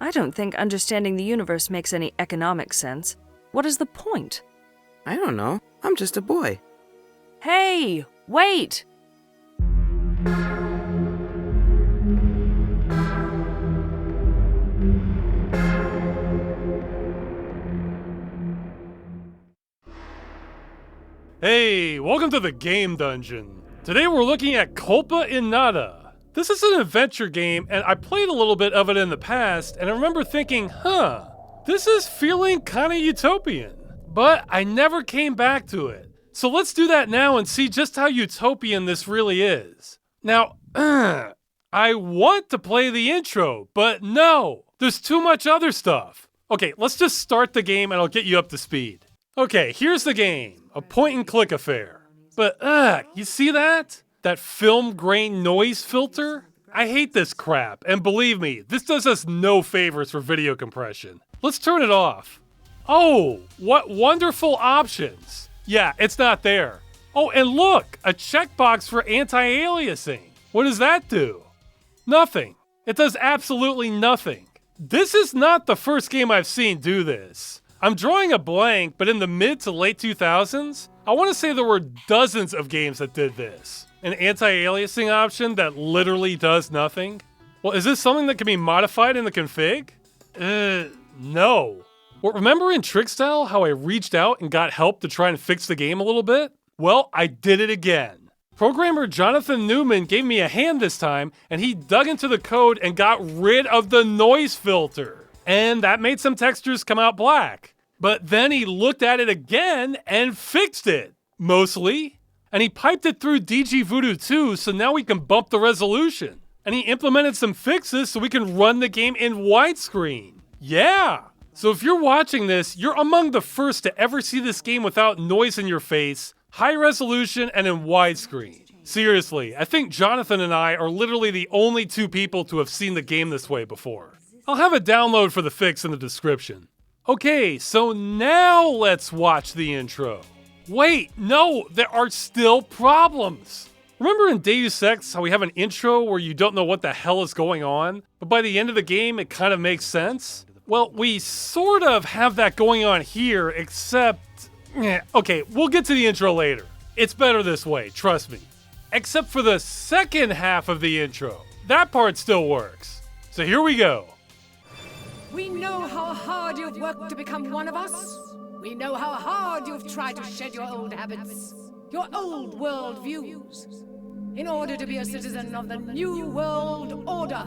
I don't think understanding the universe makes any economic sense. What is the point? I don't know. I'm just a boy. Hey, wait! Hey, welcome to the Game Dungeon. Today we're looking at Culpa Innata. This is an adventure game, and I played a little bit of it in the past, and I remember thinking, this is feeling kinda utopian. But I never came back to it. So let's do that now and see just how utopian this really is. Now, I want to play the intro, but no, there's too much other stuff. Okay, let's just start the game and I'll get you up to speed. Okay, here's the game, a point-and-click affair. But, you see that? That film grain noise filter? I hate this crap, and believe me, this does us no favors for video compression. Let's turn it off. Oh, what wonderful options. Yeah, it's not there. Oh, and look, a checkbox for anti-aliasing. What does that do? Nothing. It does absolutely nothing. This is not the first game I've seen do this. I'm drawing a blank, but in the mid to late 2000s, I want to say there were dozens of games that did this. An anti-aliasing option that literally does nothing? Well, is this something that can be modified in the config? No. Well, remember in Trickstyle how I reached out and got help to try and fix the game a little bit? Well, I did it again. Programmer Jonathan Newman gave me a hand this time, and he dug into the code and got rid of the noise filter. And that made some textures come out black. But then he looked at it again and fixed it, mostly. And he piped it through DG Voodoo 2, so now we can bump the resolution. And he implemented some fixes so we can run the game in widescreen. Yeah! So if you're watching this, you're among the first to ever see this game without noise in your face, high resolution, and in widescreen. Seriously, I think Jonathan and I are literally the only two people to have seen the game this way before. I'll have a download for the fix in the description. Okay, so now let's watch the intro. Wait, no, there are still problems. Remember in Deus Ex how we have an intro where you don't know what the hell is going on, but by the end of the game it kind of makes sense? Well, we sort of have that going on here, except... okay, we'll get to the intro later. It's better this way, trust me. Except for the second half of the intro. That part still works. So here we go. We know how hard you've worked to become one of us. We know how hard you've tried to shed your old habits, your old world views, in order to be a citizen of the new world order.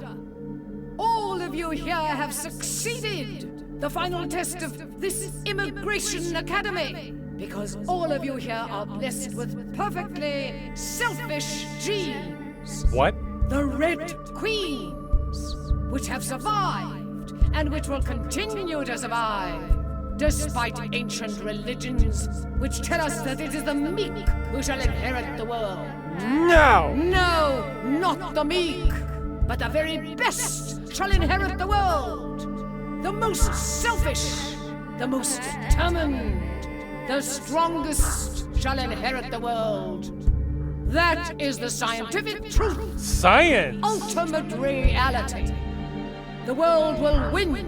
All of you here have succeeded the final test of this immigration academy, because all of you here are blessed with perfectly selfish genes. What? The Red Queens, which have survived and which will continue to survive, despite ancient religions which tell us that it is the meek who shall inherit the world. No! No, not the meek, but the very best shall inherit the world. The most selfish, the most determined, the strongest shall inherit the world. That is the scientific truth. Science! Ultimate reality. The world will win,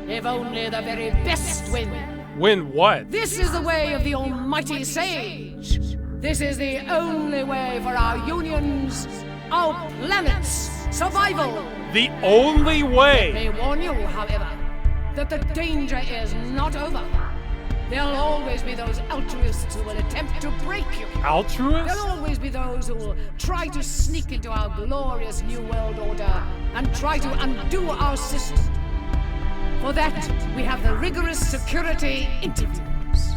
if only the very best win. Win what? This is the way of the almighty sage. This is the only way for our unions, our planet's survival. The only way! Let me warn you, however, that the danger is not over. There'll always be those altruists who will attempt to break you. Altruists? There'll always be those who will try to sneak into our glorious new world order and try to undo our system. For that, we have the rigorous security interviews.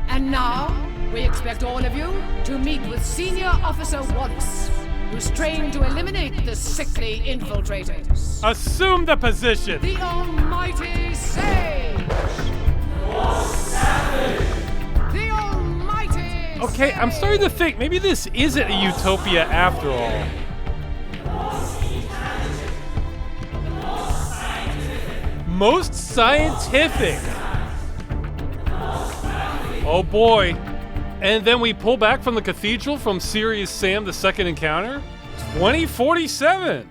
And now, we expect all of you to meet with Senior Officer Wallace, who's trained to eliminate the sickly infiltrators. Assume the position! The almighty sage! The almighty Okay, I'm starting to think maybe this isn't a utopia after all. Most scientific. Oh boy. And then we pull back from the cathedral from Serious Sam the Second Encounter. 2047.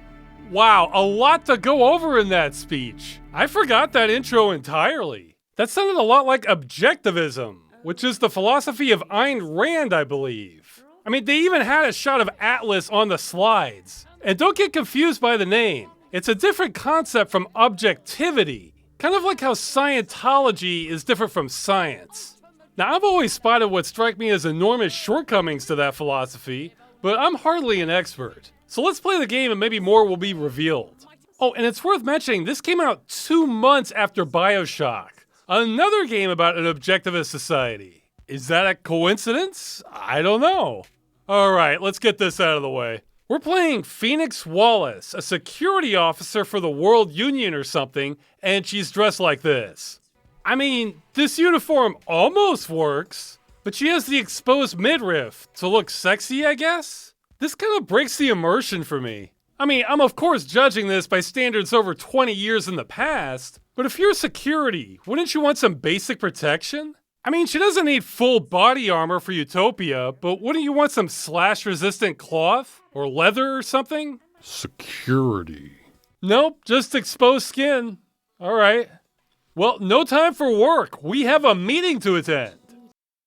Wow, a lot to go over in that speech. I forgot that intro entirely. That sounded a lot like Objectivism, which is the philosophy of Ayn Rand, I believe. I mean, they even had a shot of Atlas on the slides. And don't get confused by the name. It's a different concept from objectivity. Kind of like how Scientology is different from science. Now, I've always spotted what strike me as enormous shortcomings to that philosophy, but I'm hardly an expert. So let's play the game and maybe more will be revealed. Oh, and it's worth mentioning, this came out 2 months after BioShock, another game about an objectivist society. Is that a coincidence? I don't know. Alright, let's get this out of the way. We're playing Phoenix Wallace, a security officer for the World Union or something, and she's dressed like this. I mean, this uniform almost works, but she has the exposed midriff to look sexy, I guess? This kind of breaks the immersion for me. I mean, I'm of course judging this by standards over 20 years in the past, but if you're security, wouldn't you want some basic protection? I mean, she doesn't need full body armor for Utopia, but wouldn't you want some slash-resistant cloth? Or leather or something? Security. Nope, just exposed skin. Alright. Well, no time for work. We have a meeting to attend.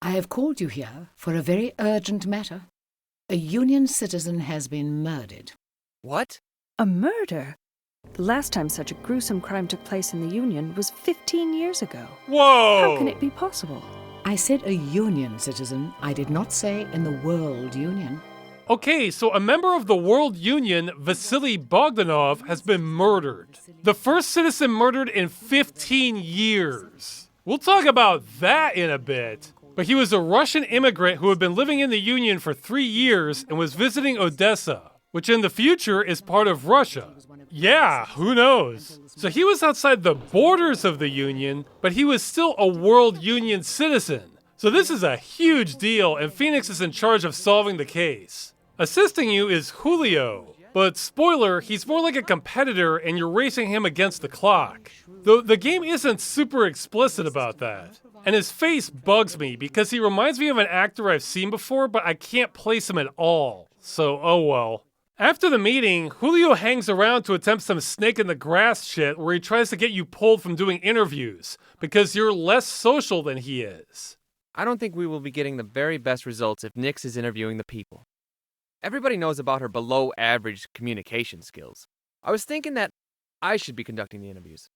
I have called you here for a very urgent matter. A Union citizen has been murdered. What? A murder? The last time such a gruesome crime took place in the Union was 15 years ago. Whoa! How can it be possible? I said a Union citizen. I did not say in the World Union. Okay, so a member of the World Union, Vasily Bogdanov, has been murdered. The first citizen murdered in 15 years. We'll talk about that in a bit. But he was a Russian immigrant who had been living in the Union for 3 years and was visiting Odessa, which in the future is part of Russia. Yeah, who knows? So he was outside the borders of the Union, but he was still a World Union citizen. So this is a huge deal, and Phoenix is in charge of solving the case. Assisting you is Julio, but spoiler, he's more like a competitor and you're racing him against the clock. Though the game isn't super explicit about that. And his face bugs me because he reminds me of an actor I've seen before, but I can't place him at all. So, oh well. After the meeting, Julio hangs around to attempt some snake in the grass shit where he tries to get you pulled from doing interviews because you're less social than he is. I don't think we will be getting the very best results if Nyx is interviewing the people. Everybody knows about her below-average communication skills. I was thinking that I should be conducting the interviews.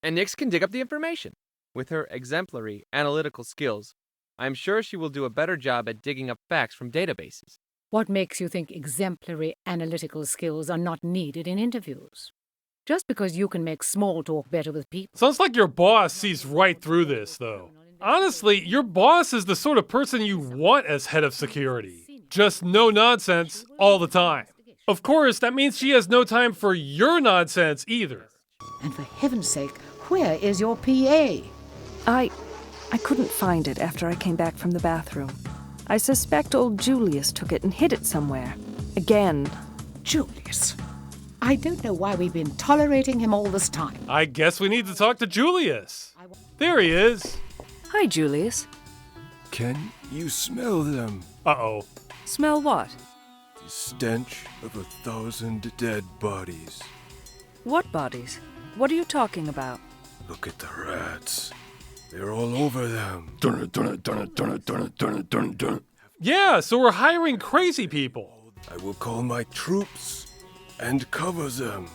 And Nyx can dig up the information. With her exemplary analytical skills, I am sure she will do a better job at digging up facts from databases. What makes you think exemplary analytical skills are not needed in interviews? Just because you can make small talk better with people. Sounds like your boss sees right through this, though. Honestly, your boss is the sort of person you want as head of security. Just no nonsense all the time. Of course, that means she has no time for your nonsense either. And for heaven's sake, where is your PA? I couldn't find it after I came back from the bathroom. I suspect old Julius took it and hid it somewhere. Again. Julius. I don't know why we've been tolerating him all this time. I guess we need to talk to Julius. There he is. Hi, Julius. Can you smell them? Uh-oh. Smell what? The stench of 1,000 dead bodies. What bodies? What are you talking about? Look at the rats. They're all over them. Yeah, so we're hiring crazy people. I will call my troops and cover them.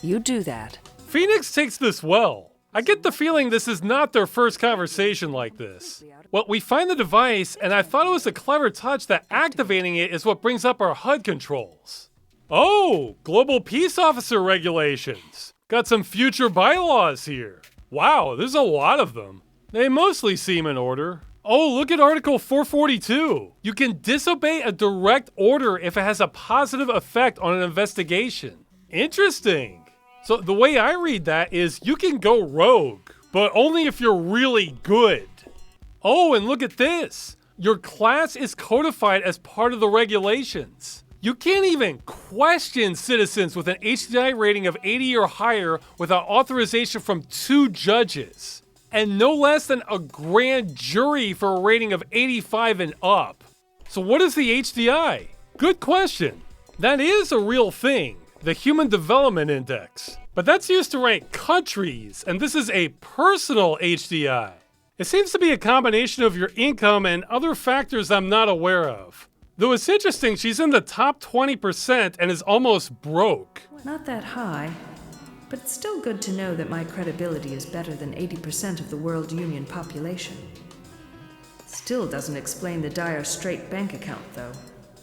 You do that. Phoenix takes this well. I get the feeling this is not their first conversation like this. Well, we find the device, and I thought it was a clever touch that activating it is what brings up our HUD controls. Oh, Global Peace Officer regulations. Got some future bylaws here. Wow, there's a lot of them. They mostly seem in order. Oh, look at Article 442. You can disobey a direct order if it has a positive effect on an investigation. Interesting. So the way I read that is you can go rogue, but only if you're really good. Oh, and look at this. Your class is codified as part of the regulations. You can't even question citizens with an HDI rating of 80 or higher without authorization from 2 judges. And no less than a grand jury for a rating of 85 and up. So what is the HDI? Good question. That is a real thing. the Human Development Index. But that's used to rank countries, and this is a personal HDI. It seems to be a combination of your income and other factors I'm not aware of. Though it's interesting, she's in the top 20% and is almost broke. Not that high, but it's still good to know that my credibility is better than 80% of the World Union population. Still doesn't explain the dire straight bank account, though.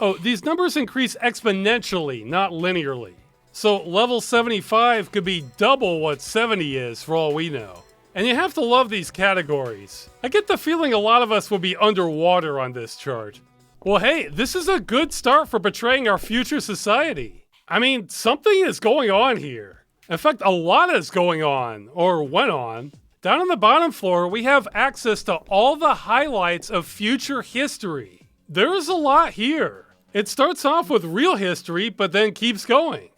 Oh, these numbers increase exponentially, not linearly. So level 75 could be double what 70 is for all we know. And you have to love these categories. I get the feeling a lot of us will be underwater on this chart. Well, hey, this is a good start for portraying our future society. I mean, something is going on here. In fact, a lot is going on, or went on. Down on the bottom floor, we have access to all the highlights of future history. There is a lot here. It starts off with real history, but then keeps going.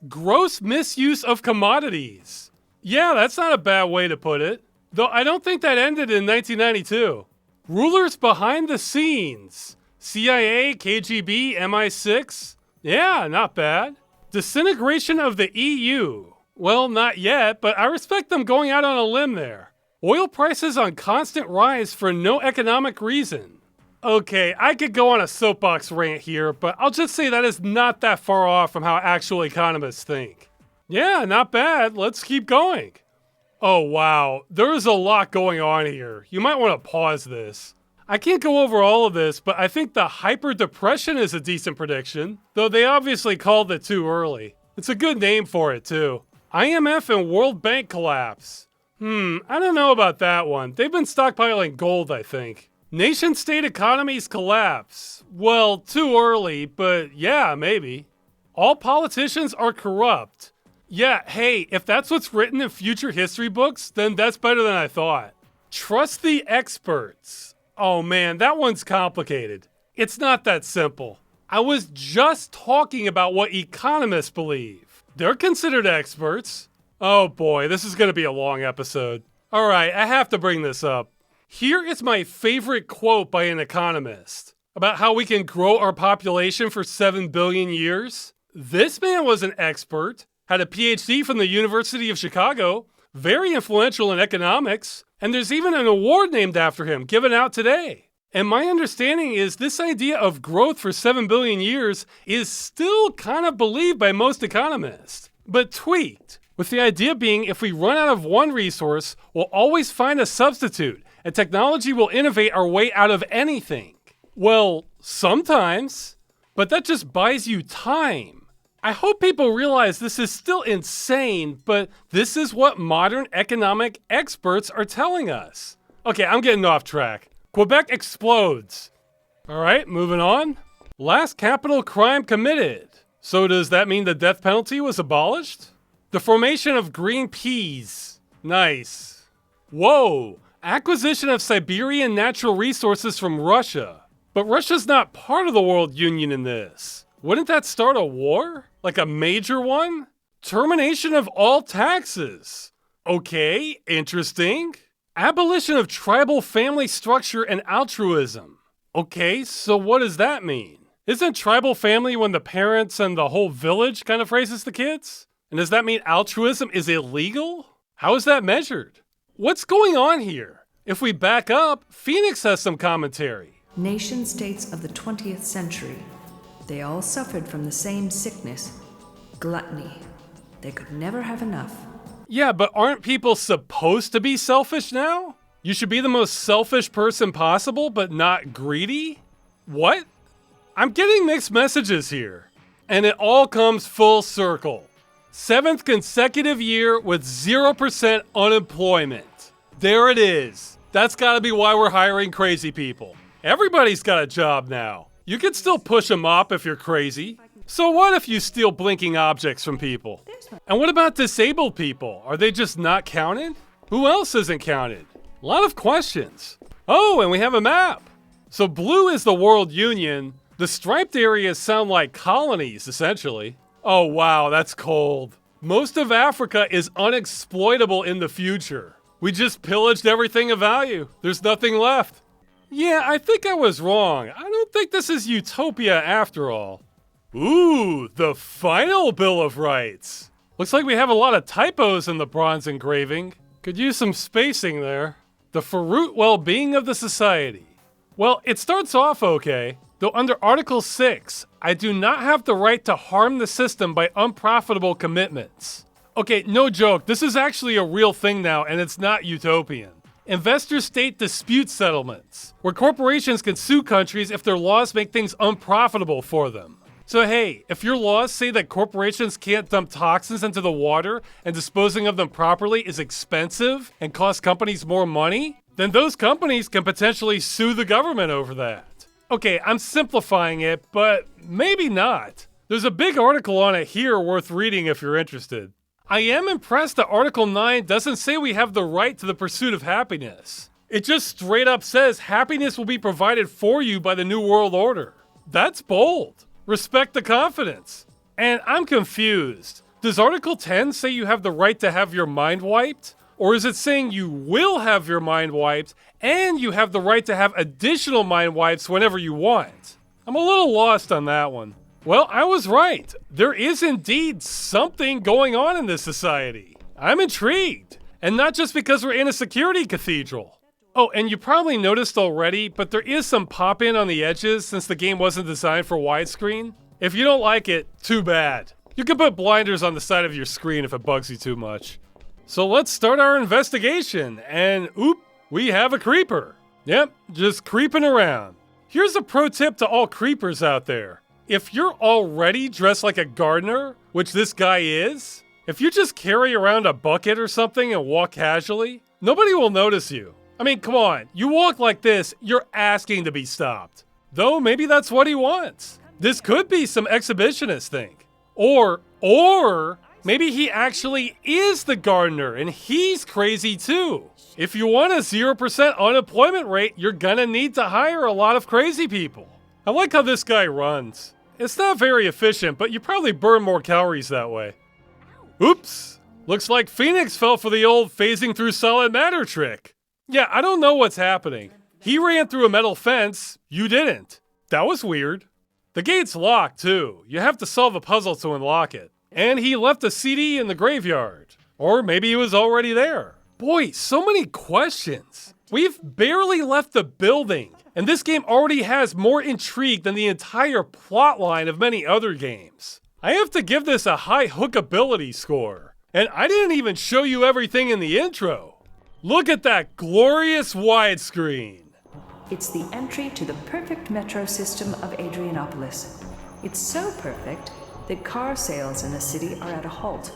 Gross misuse of commodities. Yeah, that's not a bad way to put it. Though I don't think that ended in 1992. Rulers behind the scenes. CIA, KGB, MI6. Yeah, not bad. Disintegration of the EU. Well, not yet, but I respect them going out on a limb there. Oil prices on constant rise for no economic reason. Okay, I could go on a soapbox rant here, but I'll just say that is not that far off from how actual economists think. Yeah, not bad. Let's keep going. Oh wow, there is a lot going on here. You might want to pause this. I can't go over all of this, but I think the hyper-depression is a decent prediction, though they obviously called it too early. It's a good name for it, too. IMF and World Bank collapse. I don't know about that one. They've been stockpiling gold, I think. Nation-state economies collapse. Well, too early, but yeah, maybe. All politicians are corrupt. Yeah, hey, if that's what's written in future history books, then that's better than I thought. Trust the experts. Oh man, that one's complicated. It's not that simple. I was just talking about what economists believe. They're considered experts. Oh boy, this is going to be a long episode. Alright, I have to bring this up. Here is my favorite quote by an economist about how we can grow our population for 7 billion years. This man was an expert, had a PhD from the University of Chicago, very influential in economics, and there's even an award named after him given out today. And my understanding is this idea of growth for 7 billion years is still kind of believed by most economists, but tweaked, with the idea being if we run out of one resource, we'll always find a substitute, and technology will innovate our way out of anything. Well, sometimes, but that just buys you time. I hope people realize this is still insane, but this is what modern economic experts are telling us. Okay, I'm getting off track. Quebec explodes. Alright, moving on. Last capital crime committed. So does that mean the death penalty was abolished? The formation of green peas. Nice. Whoa, acquisition of Siberian natural resources from Russia. But Russia's not part of the World Union in this. Wouldn't that start a war? Like a major one? Termination of all taxes. Okay, interesting. Abolition of tribal family structure and altruism. Okay, so what does that mean? Isn't tribal family when the parents and the whole village kind of raises the kids? And does that mean altruism is illegal? How is that measured? What's going on here? If we back up, Phoenix has some commentary. Nation-states of the 20th century. They all suffered from the same sickness, gluttony. They could never have enough. Yeah, but aren't people supposed to be selfish now? You should be the most selfish person possible, but not greedy? What? I'm getting mixed messages here. And it all comes full circle. 7th consecutive year with 0% unemployment. There it is. That's gotta be why we're hiring crazy people. Everybody's got a job now. You can still push a mop if you're crazy. So what if you steal blinking objects from people? And what about disabled people? Are they just not counted? Who else isn't counted? A lot of questions. Oh, and we have a map. So blue is the World Union. The striped areas sound like colonies, essentially. Oh wow, that's cold. Most of Africa is unexploitable in the future. We just pillaged everything of value. There's nothing left. Yeah, I think I was wrong. I don't think this is Utopia after all. Ooh, the final Bill of Rights. Looks like we have a lot of typos in the bronze engraving. Could use some spacing there. The fruit well-being of the society. Well, it starts off okay, though under Article 6, I do not have the right to harm the system by unprofitable commitments. Okay, no joke, this is actually a real thing now, and it's not utopian. Investor-state dispute settlements, where corporations can sue countries if their laws make things unprofitable for them. So hey, if your laws say that corporations can't dump toxins into the water and disposing of them properly is expensive and costs companies more money, then those companies can potentially sue the government over that. Okay, I'm simplifying it, but maybe not. There's a big article on it here worth reading if you're interested. I am impressed that Article 9 doesn't say we have the right to the pursuit of happiness. It just straight up says happiness will be provided for you by the New World Order. That's bold. Respect the confidence. And I'm confused. Does Article 10 say you have the right to have your mind wiped? Or is it saying you will have your mind wiped and you have the right to have additional mind wipes whenever you want? I'm a little lost on that one. Well, I was right. There is indeed something going on in this society. I'm intrigued. And not just because we're in a security cathedral. Oh, and you probably noticed already, but there is some pop-in on the edges since the game wasn't designed for widescreen. If you don't like it, too bad. You can put blinders on the side of your screen if it bugs you too much. So let's start our investigation, and oop, we have a creeper. Yep, just creeping around. Here's a pro tip to all creepers out there. If you're already dressed like a gardener, which this guy is, if you just carry around a bucket or something and walk casually, nobody will notice you. I mean, come on, you walk like this, you're asking to be stopped. Though maybe that's what he wants. This could be some exhibitionist thing. Or maybe he actually is the gardener and he's crazy too. If you want a 0% unemployment rate, you're gonna need to hire a lot of crazy people. I like how this guy runs. It's not very efficient, but you probably burn more calories that way. Oops, looks like Phoenix fell for the old phasing through solid matter trick. Yeah, I don't know what's happening. He ran through a metal fence, you didn't. That was weird. The gate's locked too. You have to solve a puzzle to unlock it. And he left a CD in the graveyard. Or maybe he was already there. Boy, so many questions. We've barely left the building, and this game already has more intrigue than the entire plotline of many other games. I have to give this a high hookability score. And I didn't even show you everything in the intro. Look at that glorious widescreen. It's the entry to the perfect metro system of Adrianopolis. It's so perfect that car sales in the city are at a halt.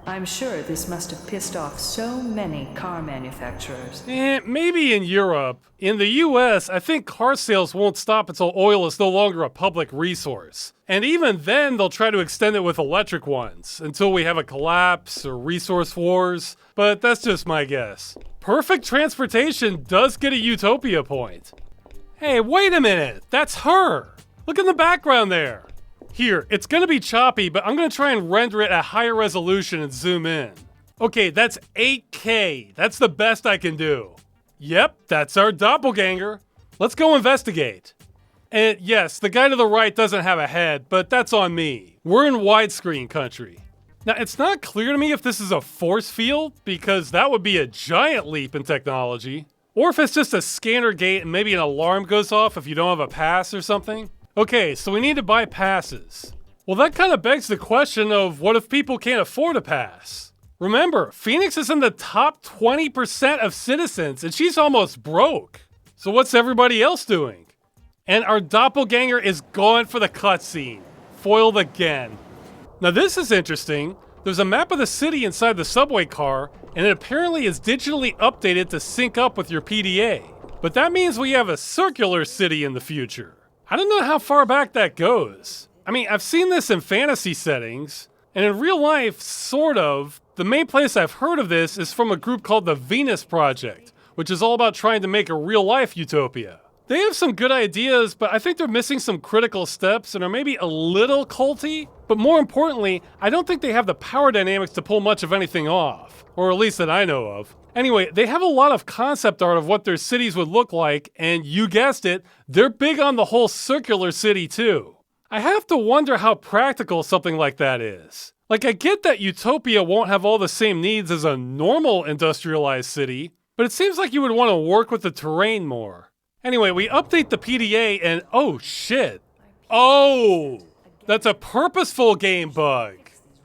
I'm sure this must have pissed off so many car manufacturers. Maybe in Europe. In the US, I think car sales won't stop until oil is no longer a public resource. And even then, they'll try to extend it with electric ones, until we have a collapse or resource wars. But that's just my guess. Perfect transportation does get a Utopia point. Hey, wait a minute! That's her! Look in the background there! Here, it's gonna be choppy, but I'm gonna try and render it at higher resolution and zoom in. Okay, that's 8K. That's the best I can do. Yep, that's our doppelgänger. Let's go investigate. And yes, the guy to the right doesn't have a head, but that's on me. We're in widescreen country. Now, it's not clear to me if this is a force field, because that would be a giant leap in technology. Or if it's just a scanner gate and maybe an alarm goes off if you don't have a pass or something. Okay, so we need to buy passes. Well, that kind of begs the question of what if people can't afford a pass? Remember, Phoenix is in the top 20% of citizens and she's almost broke. So what's everybody else doing? And our doppelganger is gone for the cutscene. Foiled again. Now this is interesting. There's a map of the city inside the subway car, and it apparently is digitally updated to sync up with your PDA. But that means we have a circular city in the future. I don't know how far back that goes. I mean, I've seen this in fantasy settings, and in real life, sort of. The main place I've heard of this is from a group called the Venus Project, which is all about trying to make a real-life utopia. They have some good ideas, but I think they're missing some critical steps and are maybe a little culty. But more importantly, I don't think they have the power dynamics to pull much of anything off. Or at least that I know of. Anyway, they have a lot of concept art of what their cities would look like, and you guessed it, they're big on the whole circular city too. I have to wonder how practical something like that is. Like, I get that Utopia won't have all the same needs as a normal industrialized city, but it seems like you would want to work with the terrain more. Anyway, we update the PDA and oh shit. Oh! That's a purposeful game bug.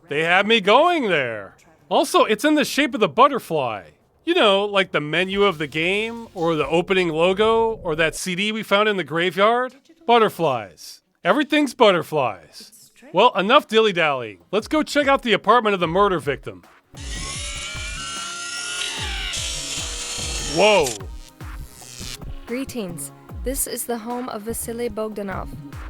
They had me going there. Also, it's in the shape of the butterfly. You know, like the menu of the game, or the opening logo, or that CD we found in the graveyard. Butterflies. Everything's butterflies. Well, enough dilly-dallying. Let's go check out the apartment of the murder victim. Whoa. Greetings. This is the home of Vasily Bogdanov.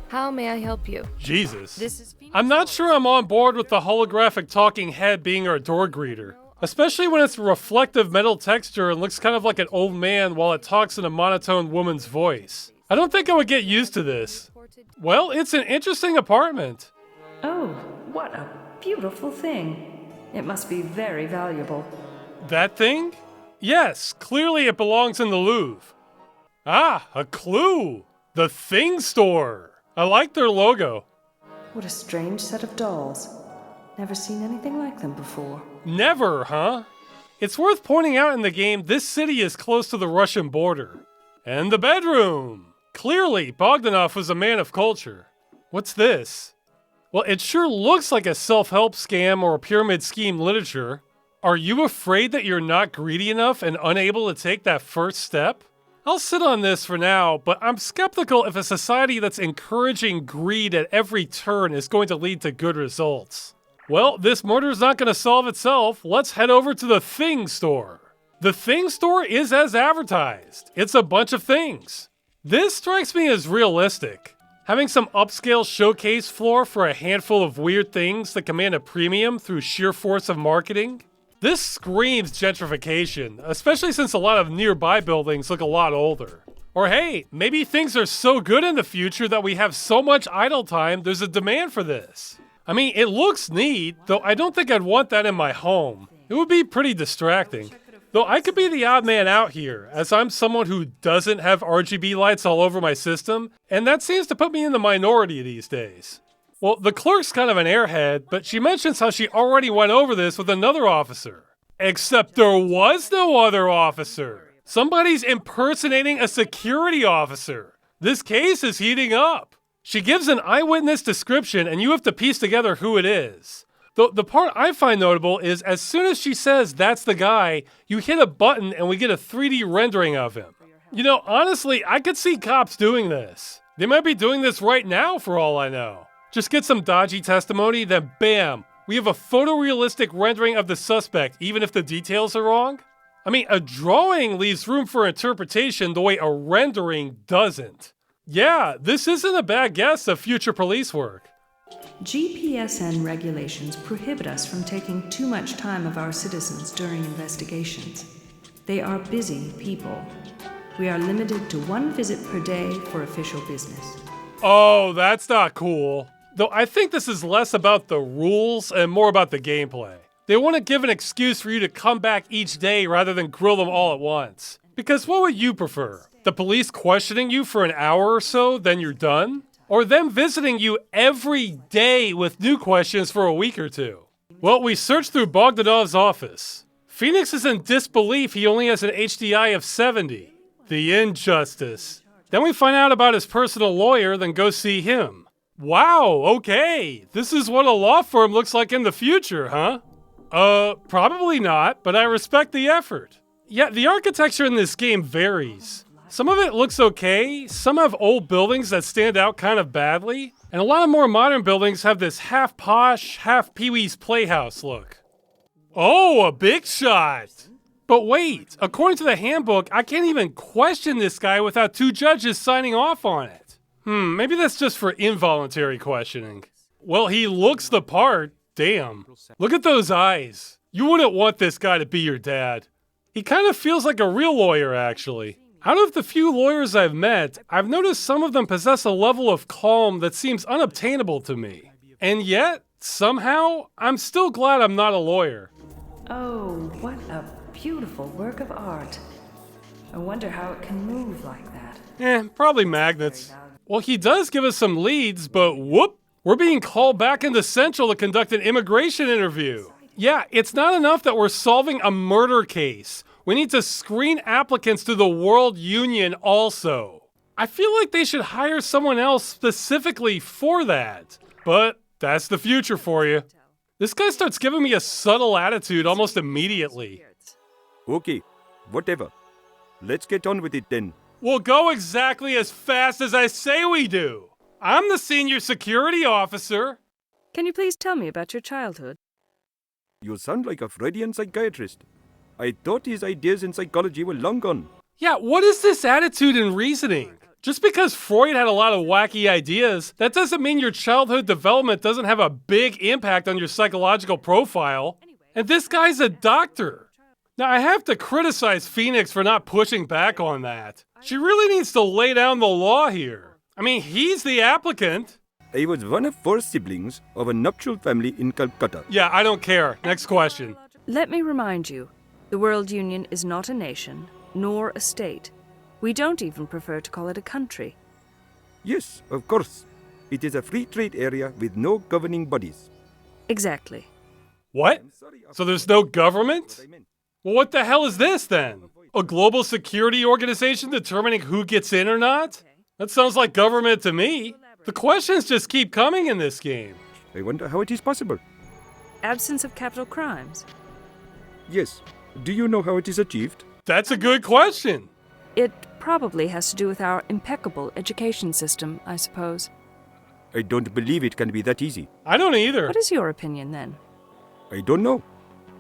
How may I help you? Jesus. I'm not sure I'm on board with the holographic talking head being our door greeter. Especially when it's a reflective metal texture and looks kind of like an old man while it talks in a monotone woman's voice. I don't think I would get used to this. Well, it's an interesting apartment. Oh, what a beautiful thing. It must be very valuable. That thing? Yes, clearly it belongs in the Louvre. Ah, a clue! The Thing Store! I like their logo. What a strange set of dolls. Never seen anything like them before. Never, huh? It's worth pointing out in the game this city is close to the Russian border. And the bedroom! Clearly, Bogdanov was a man of culture. What's this? Well, it sure looks like a self-help scam or a pyramid scheme literature. Are you afraid that you're not greedy enough and unable to take that first step? I'll sit on this for now, but I'm skeptical if a society that's encouraging greed at every turn is going to lead to good results. Well, this murder's not going to solve itself. Let's head over to the Thing Store. The Thing Store is as advertised. It's a bunch of things. This strikes me as realistic. Having some upscale showcase floor for a handful of weird things that command a premium through sheer force of marketing. This screams gentrification, especially since a lot of nearby buildings look a lot older. Or hey, maybe things are so good in the future that we have so much idle time there's a demand for this. I mean, it looks neat, though I don't think I'd want that in my home. It would be pretty distracting. Though I could be the odd man out here, as I'm someone who doesn't have RGB lights all over my system, and that seems to put me in the minority these days. Well, the clerk's kind of an airhead, but she mentions how she already went over this with another officer. Except there was no other officer. Somebody's impersonating a security officer. This case is heating up. She gives an eyewitness description and you have to piece together who it is. The part I find notable is as soon as she says that's the guy, you hit a button and we get a 3D rendering of him. You know, honestly, I could see cops doing this. They might be doing this right now for all I know. Just get some dodgy testimony, then bam, we have a photorealistic rendering of the suspect, even if the details are wrong. I mean, a drawing leaves room for interpretation the way a rendering doesn't. Yeah, this isn't a bad guess of future police work. GPSN regulations prohibit us from taking too much time of our citizens during investigations. They are busy people. We are limited to 1 visit per day for official business. Oh, that's not cool. Though I think this is less about the rules and more about the gameplay. They want to give an excuse for you to come back each day rather than grill them all at once. Because what would you prefer? The police questioning you for an hour or so, then you're done? Or them visiting you every day with new questions for a week or two? Well, we searched through Bogdanov's office. Phoenix is in disbelief he only has an HDI of 70. The injustice. Then we find out about his personal lawyer, then go see him. Wow, okay. This is what a law firm looks like in the future, huh? Probably not, but I respect the effort. Yeah, the architecture in this game varies. Some of it looks okay, some have old buildings that stand out kind of badly, and a lot of more modern buildings have this half posh, half Pee-wee's Playhouse look. Oh, a big shot! But wait, according to the handbook, I can't even question this guy without 2 judges signing off on it. Maybe that's just for involuntary questioning. Well, he looks the part. Damn. Look at those eyes. You wouldn't want this guy to be your dad. He kind of feels like a real lawyer, actually. Out of the few lawyers I've met, I've noticed some of them possess a level of calm that seems unobtainable to me. And yet, somehow, I'm still glad I'm not a lawyer. Oh, what a beautiful work of art. I wonder how it can move like that. Probably magnets. Well, he does give us some leads, but whoop! We're being called back into Central to conduct an immigration interview. Yeah, it's not enough that we're solving a murder case. We need to screen applicants to the World Union also. I feel like they should hire someone else specifically for that. But that's the future for you. This guy starts giving me a subtle attitude almost immediately. Okay, whatever. Let's get on with it then. We'll go exactly as fast as I say we do. I'm the senior security officer. Can you please tell me about your childhood? You sound like a Freudian psychiatrist. I thought his ideas in psychology were long gone. Yeah, what is this attitude and reasoning? Just because Freud had a lot of wacky ideas, that doesn't mean your childhood development doesn't have a big impact on your psychological profile. And this guy's a doctor. Now, I have to criticize Phoenix for not pushing back on that. She really needs to lay down the law here. I mean, he's the applicant. I was one of 4 siblings of a nuptial family in Calcutta. Yeah, I don't care. Next question. Let me remind you, the World Union is not a nation, nor a state. We don't even prefer to call it a country. Yes, of course. It is a free trade area with no governing bodies. Exactly. What? So there's no government? Well, what the hell is this then? A global security organization determining who gets in or not? That sounds like government to me. The questions just keep coming in this game. I wonder how it is possible. Absence of capital crimes. Yes. Do you know how it is achieved? That's a good question. It probably has to do with our impeccable education system, I suppose. I don't believe it can be that easy. I don't either. What is your opinion then? I don't know.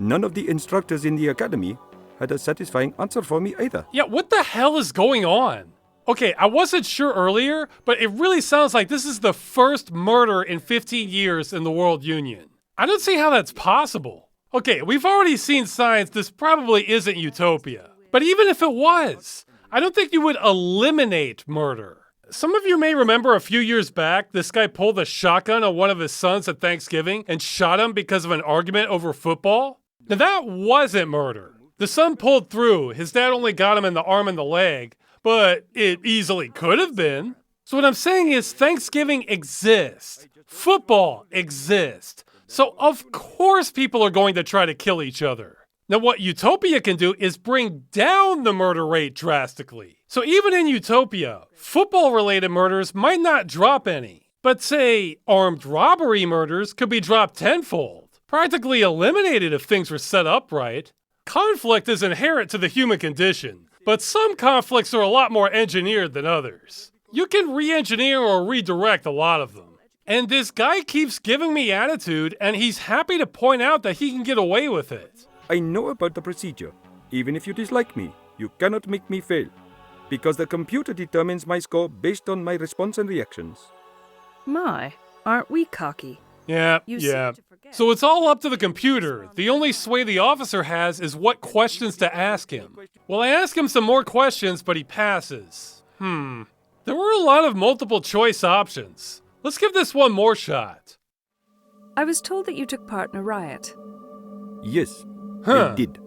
None of the instructors in the academy had a satisfying answer for me either. Yeah, what the hell is going on? Okay, I wasn't sure earlier, but it really sounds like this is the first murder in 15 years in the World Union. I don't see how that's possible. Okay, we've already seen signs this probably isn't Utopia. But even if it was, I don't think you would eliminate murder. Some of you may remember a few years back, this guy pulled a shotgun on one of his sons at Thanksgiving and shot him because of an argument over football. Now that wasn't murder. The son pulled through, his dad only got him in the arm and the leg, but it easily could have been. So what I'm saying is Thanksgiving exists. Football exists. So of course people are going to try to kill each other. Now what Utopia can do is bring down the murder rate drastically. So even in Utopia, football-related murders might not drop any. But say, armed robbery murders could be dropped tenfold. Practically eliminated if things were set up right. Conflict is inherent to the human condition, but some conflicts are a lot more engineered than others. You can re-engineer or redirect a lot of them. And this guy keeps giving me attitude, and he's happy to point out that he can get away with it. I know about the procedure. Even if you dislike me, you cannot make me fail. Because the computer determines my score based on my response and reactions. My, aren't we cocky? Yeah. So it's all up to the computer. The only sway the officer has is what questions to ask him. Well, I ask him some more questions, but he passes. There were a lot of multiple choice options. Let's give this one more shot. I was told that you took part in a riot. Yes, I did.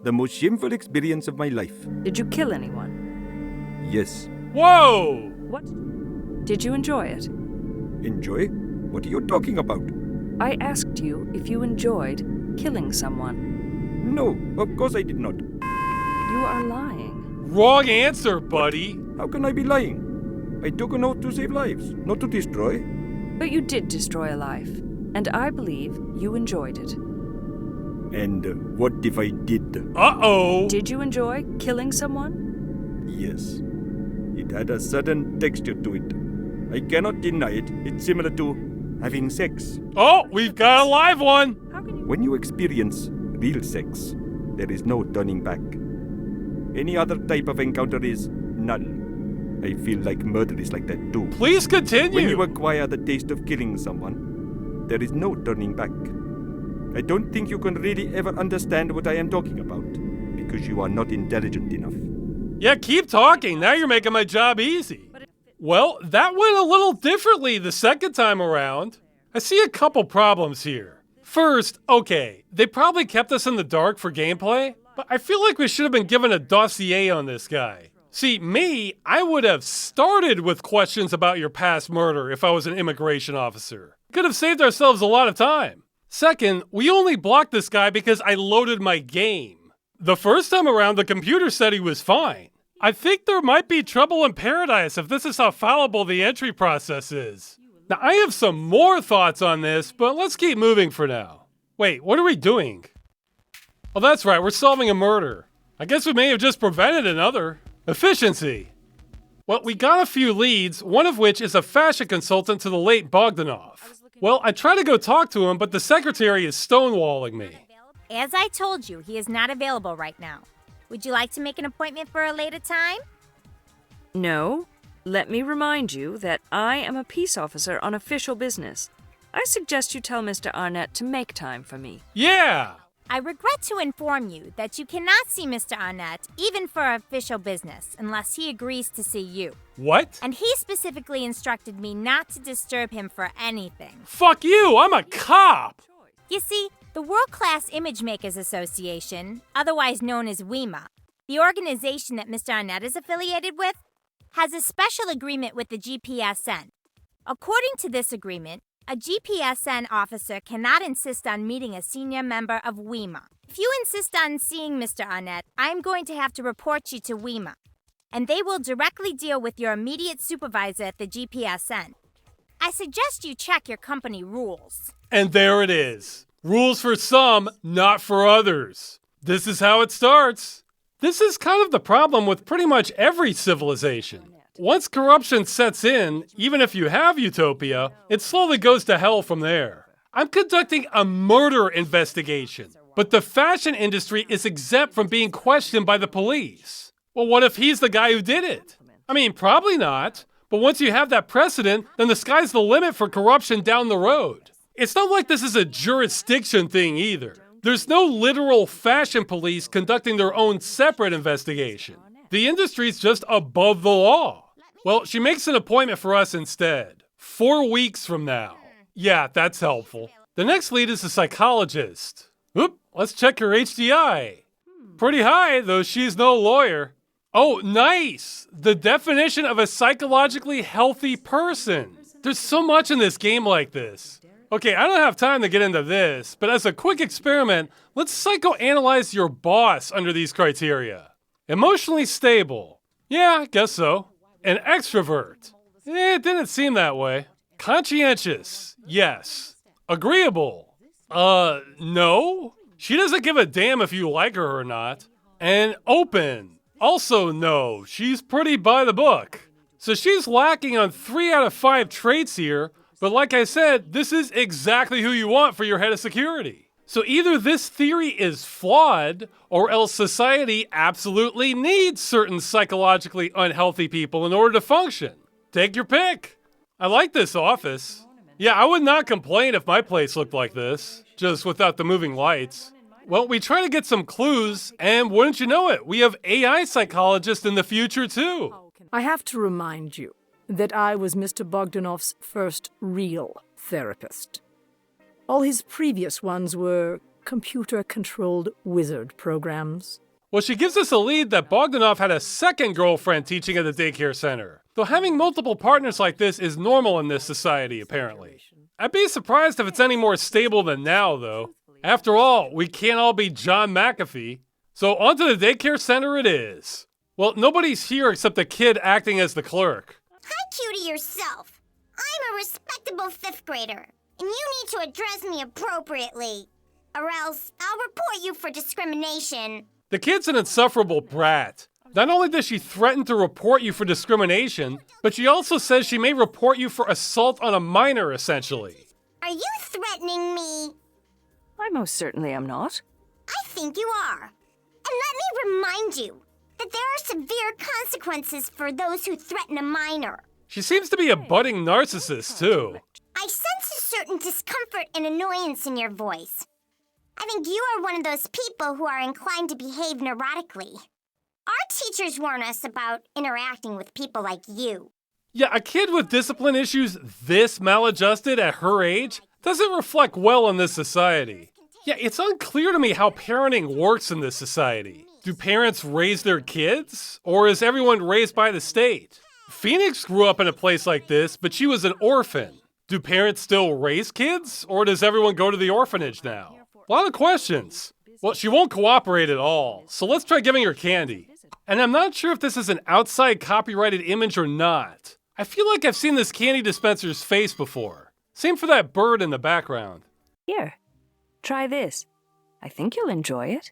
The most shameful experience of my life. Did you kill anyone? Yes. Whoa! What? Did you enjoy it? Enjoy? What are you talking about? I asked you if you enjoyed killing someone. No, of course I did not. You are lying. Wrong answer, buddy. How can I be lying? I took an oath to save lives, not to destroy. But you did destroy a life, and I believe you enjoyed it. And what if I did? Uh-oh! Did you enjoy killing someone? Yes. It had a certain texture to it. I cannot deny it. It's similar to having sex. Oh, we've got a live one! How can you... When you experience real sex, there is no turning back. Any other type of encounter is null. I feel like murder is like that too. Please continue! When you acquire the taste of killing someone, there is no turning back. I don't think you can really ever understand what I am talking about, because you are not intelligent enough. Yeah, keep talking. Now you're making my job easy. Well, that went a little differently the second time around. I see a couple problems here. First, okay, they probably kept us in the dark for gameplay, but I feel like we should have been given a dossier on this guy. See, me, I would have started with questions about your past murder if I was an immigration officer. Could have saved ourselves a lot of time. Second, we only blocked this guy because I loaded my game. The first time around, the computer said he was fine. I think there might be trouble in paradise if this is how fallible the entry process is. Now, I have some more thoughts on this, but let's keep moving for now. Wait, what are we doing? Oh, that's right, we're solving a murder. I guess we may have just prevented another. Efficiency. Well, we got a few leads, one of which is a fashion consultant to the late Bogdanov. Well, I try to go talk to him, but the secretary is stonewalling me. As I told you, he is not available right now. Would you like to make an appointment for a later time? No. Let me remind you that I am a peace officer on official business. I suggest you tell Mr. Arnett to make time for me. Yeah! I regret to inform you that you cannot see Mr. Arnett, even for official business, unless he agrees to see you. What? And he specifically instructed me not to disturb him for anything. Fuck you! I'm a cop! You see, the World Class Image Makers Association, otherwise known as WEMA, the organization that Mr. Arnett is affiliated with, has a special agreement with the GPSN. According to this agreement, a GPSN officer cannot insist on meeting a senior member of WEMA. If you insist on seeing Mr. Arnett, I'm going to have to report you to WEMA, and they will directly deal with your immediate supervisor at the GPSN. I suggest you check your company rules. And there it is. Rules for some, not for others. This is how it starts. This is kind of the problem with pretty much every civilization. Once corruption sets in, even if you have Utopia, it slowly goes to hell from there. I'm conducting a murder investigation, but the fashion industry is exempt from being questioned by the police. Well, what if he's the guy who did it? I mean, probably not, but once you have that precedent, then the sky's the limit for corruption down the road. It's not like this is a jurisdiction thing either. There's no literal fashion police conducting their own separate investigation. The industry's just above the law. Well, she makes an appointment for us instead. 4 weeks from now. Yeah, that's helpful. The next lead is a psychologist. Oop, let's check her HDI. Pretty high, though she's no lawyer. Oh, nice! The definition of a psychologically healthy person. There's so much in this game like this. Okay, I don't have time to get into this, but as a quick experiment, let's psychoanalyze your boss under these criteria. Emotionally stable. Yeah, I guess so. An extrovert. It didn't seem that way. Conscientious. Yes. Agreeable. No. She doesn't give a damn if you like her or not. And open. Also no. She's pretty by the book. So she's lacking on 3 out of 5 traits here, but like I said, this is exactly who you want for your head of security. So either this theory is flawed, or else society absolutely needs certain psychologically unhealthy people in order to function. Take your pick. I like this office. Yeah, I would not complain if my place looked like this, just without the moving lights. Well, we try to get some clues, and wouldn't you know it, we have AI psychologists in the future too. I have to remind you that I was Mr. Bogdanov's first real therapist. All his previous ones were computer-controlled wizard programs. Well, she gives us a lead that Bogdanov had a second girlfriend teaching at the daycare center. Though having multiple partners like this is normal in this society, apparently. I'd be surprised if it's any more stable than now, though. After all, we can't all be John McAfee. So onto the daycare center it is. Well, nobody's here except the kid acting as the clerk. Hi, cutie yourself. I'm a respectable 5th grader, and you need to address me appropriately, or else I'll report you for discrimination. The kid's an insufferable brat. Not only does she threaten to report you for discrimination, but she also says she may report you for assault on a minor, essentially. Are you threatening me? I most certainly am not. I think you are. And let me remind you that there are severe consequences for those who threaten a minor. She seems to be a budding narcissist, too. I sense a certain discomfort and annoyance in your voice. I think you are one of those people who are inclined to behave neurotically. Our teachers warn us about interacting with people like you. Yeah, a kid with discipline issues this maladjusted at her age doesn't reflect well in this society. Yeah, it's unclear to me how parenting works in this society. Do parents raise their kids? Or is everyone raised by the state? Phoenix grew up in a place like this, but she was an orphan. Do parents still raise kids? Or does everyone go to the orphanage now? A lot of questions. Well, she won't cooperate at all, so let's try giving her candy. And I'm not sure if this is an outside copyrighted image or not. I feel like I've seen this candy dispenser's face before. Same for that bird in the background. Here, try this. I think you'll enjoy it.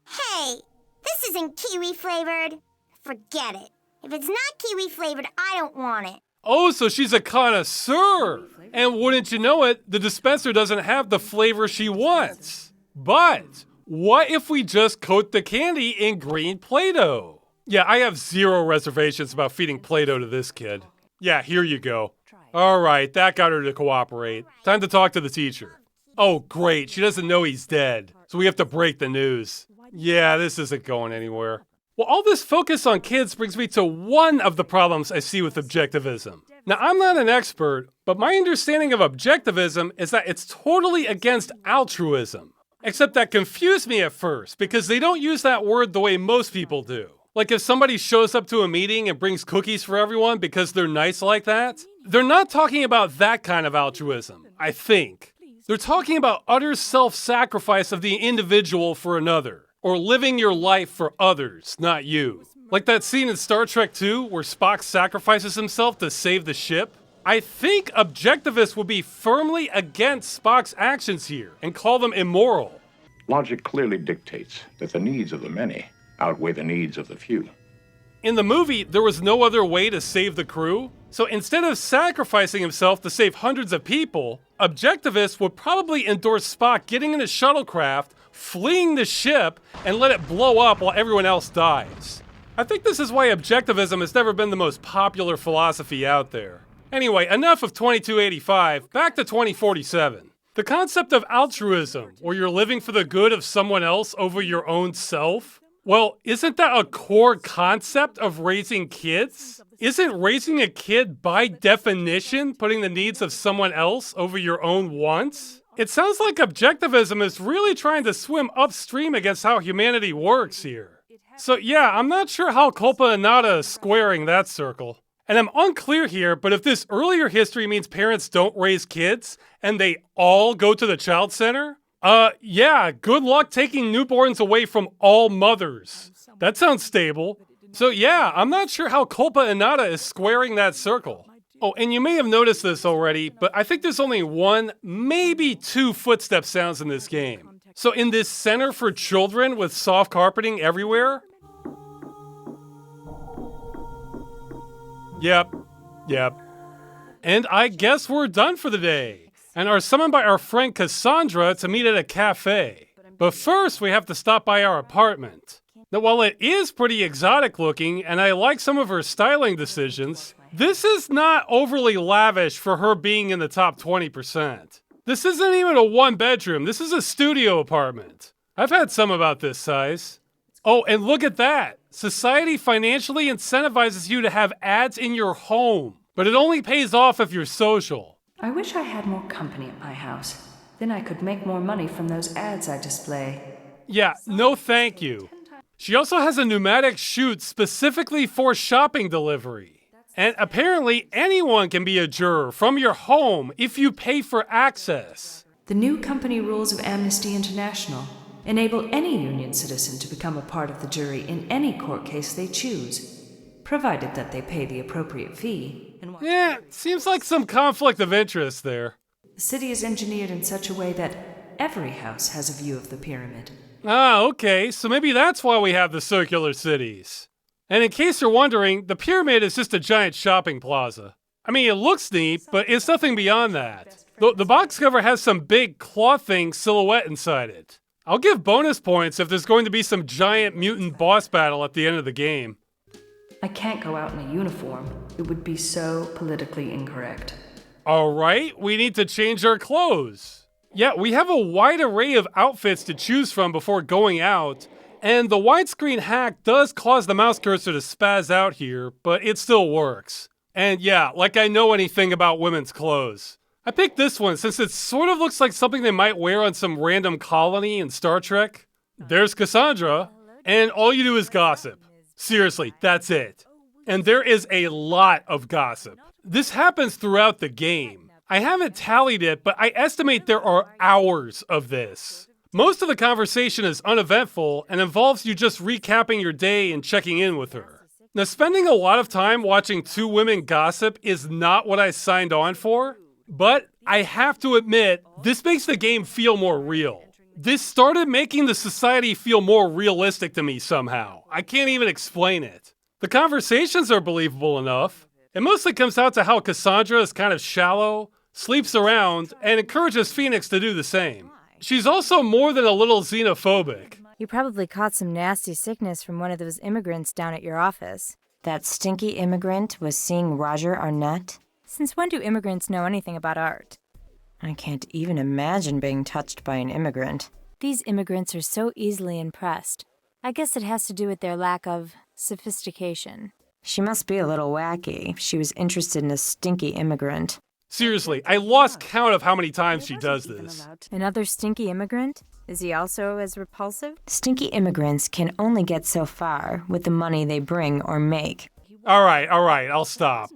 Hey, this isn't kiwi flavored. Forget it. If it's not kiwi flavored, I don't want it. Oh, so she's a connoisseur. And wouldn't you know it, the dispenser doesn't have the flavor she wants. But what if we just coat the candy in green Play-Doh? Yeah, I have zero reservations about feeding Play-Doh to this kid. Yeah, here you go. All right, that got her to cooperate. Time to talk to the teacher. Oh, great, she doesn't know he's dead, so we have to break the news. Yeah, this isn't going anywhere. Well, all this focus on kids brings me to one of the problems I see with objectivism. Now, I'm not an expert, but my understanding of objectivism is that it's totally against altruism. Except that confused me at first, because they don't use that word the way most people do. Like if somebody shows up to a meeting and brings cookies for everyone because they're nice like that, they're not talking about that kind of altruism, I think. They're talking about utter self-sacrifice of the individual for another, or living your life for others, not you. Like that scene in Star Trek II where Spock sacrifices himself to save the ship. I think objectivists would be firmly against Spock's actions here and call them immoral. Logic clearly dictates that the needs of the many outweigh the needs of the few. In the movie, there was no other way to save the crew, so instead of sacrificing himself to save hundreds of people, objectivists would probably endorse Spock getting in a shuttlecraft, fleeing the ship, and let it blow up while everyone else dies. I think this is why objectivism has never been the most popular philosophy out there. Anyway, enough of 2285, back to 2047. The concept of altruism, where you're living for the good of someone else over your own self, well, isn't that a core concept of raising kids? Isn't raising a kid by definition putting the needs of someone else over your own wants? It sounds like objectivism is really trying to swim upstream against how humanity works here. So yeah, I'm not sure how Culpa Innata is squaring that circle. And I'm unclear here, but if this earlier history means parents don't raise kids, and they all go to the child center, yeah, good luck taking newborns away from all mothers. That sounds stable. So yeah, I'm not sure how Culpa Innata is squaring that circle. Oh, and you may have noticed this already, but I think there's only one, maybe two footstep sounds in this game. So in this center for children with soft carpeting everywhere, Yep. And I guess we're done for the day, and are summoned by our friend Cassandra to meet at a cafe. But first, we have to stop by our apartment. Now, while it is pretty exotic looking, and I like some of her styling decisions, this is not overly lavish for her being in the top 20%. This isn't even a one-bedroom, this is a studio apartment. I've had some about this size. Oh, and look at that! Society financially incentivizes you to have ads in your home, but it only pays off if you're social. I wish I had more company at my house. Then I could make more money from those ads I display. Yeah, no thank you. She also has a pneumatic chute specifically for shopping delivery. And apparently anyone can be a juror from your home if you pay for access. The new company rules of Amnesty International enable any union citizen to become a part of the jury in any court case they choose, provided that they pay the appropriate fee. Yeah, seems like some conflict of interest there. The city is engineered in such a way that every house has a view of the pyramid. Ah, okay, so maybe that's why we have the circular cities. And in case you're wondering, the pyramid is just a giant shopping plaza. I mean, it looks neat, but it's nothing beyond that. The box cover has some big claw-thing silhouette inside it. I'll give bonus points if there's going to be some giant mutant boss battle at the end of the game. I can't go out in a uniform. It would be so politically incorrect. Alright, we need to change our clothes. Yeah, we have a wide array of outfits to choose from before going out, and the widescreen hack does cause the mouse cursor to spaz out here, but it still works. And yeah, like I know anything about women's clothes. I picked this one since it sort of looks like something they might wear on some random colony in Star Trek. There's Cassandra. And all you do is gossip. Seriously, that's it. And there is a lot of gossip. This happens throughout the game. I haven't tallied it, but I estimate there are hours of this. Most of the conversation is uneventful and involves you just recapping your day and checking in with her. Now, spending a lot of time watching two women gossip is not what I signed on for, but I have to admit, this makes the game feel more real. This started making the society feel more realistic to me somehow. I can't even explain it. The conversations are believable enough. It mostly comes out to how Cassandra is kind of shallow, sleeps around, and encourages Phoenix to do the same. She's also more than a little xenophobic. You probably caught some nasty sickness from one of those immigrants down at your office. That stinky immigrant was seeing Roger Arnett? Since when do immigrants know anything about art? I can't even imagine being touched by an immigrant. These immigrants are so easily impressed. I guess it has to do with their lack of sophistication. She must be a little wacky if she was interested in a stinky immigrant. Seriously, I lost count of how many times she does this. Another stinky immigrant? Is he also as repulsive? Stinky immigrants can only get so far with the money they bring or make. All right, I'll stop.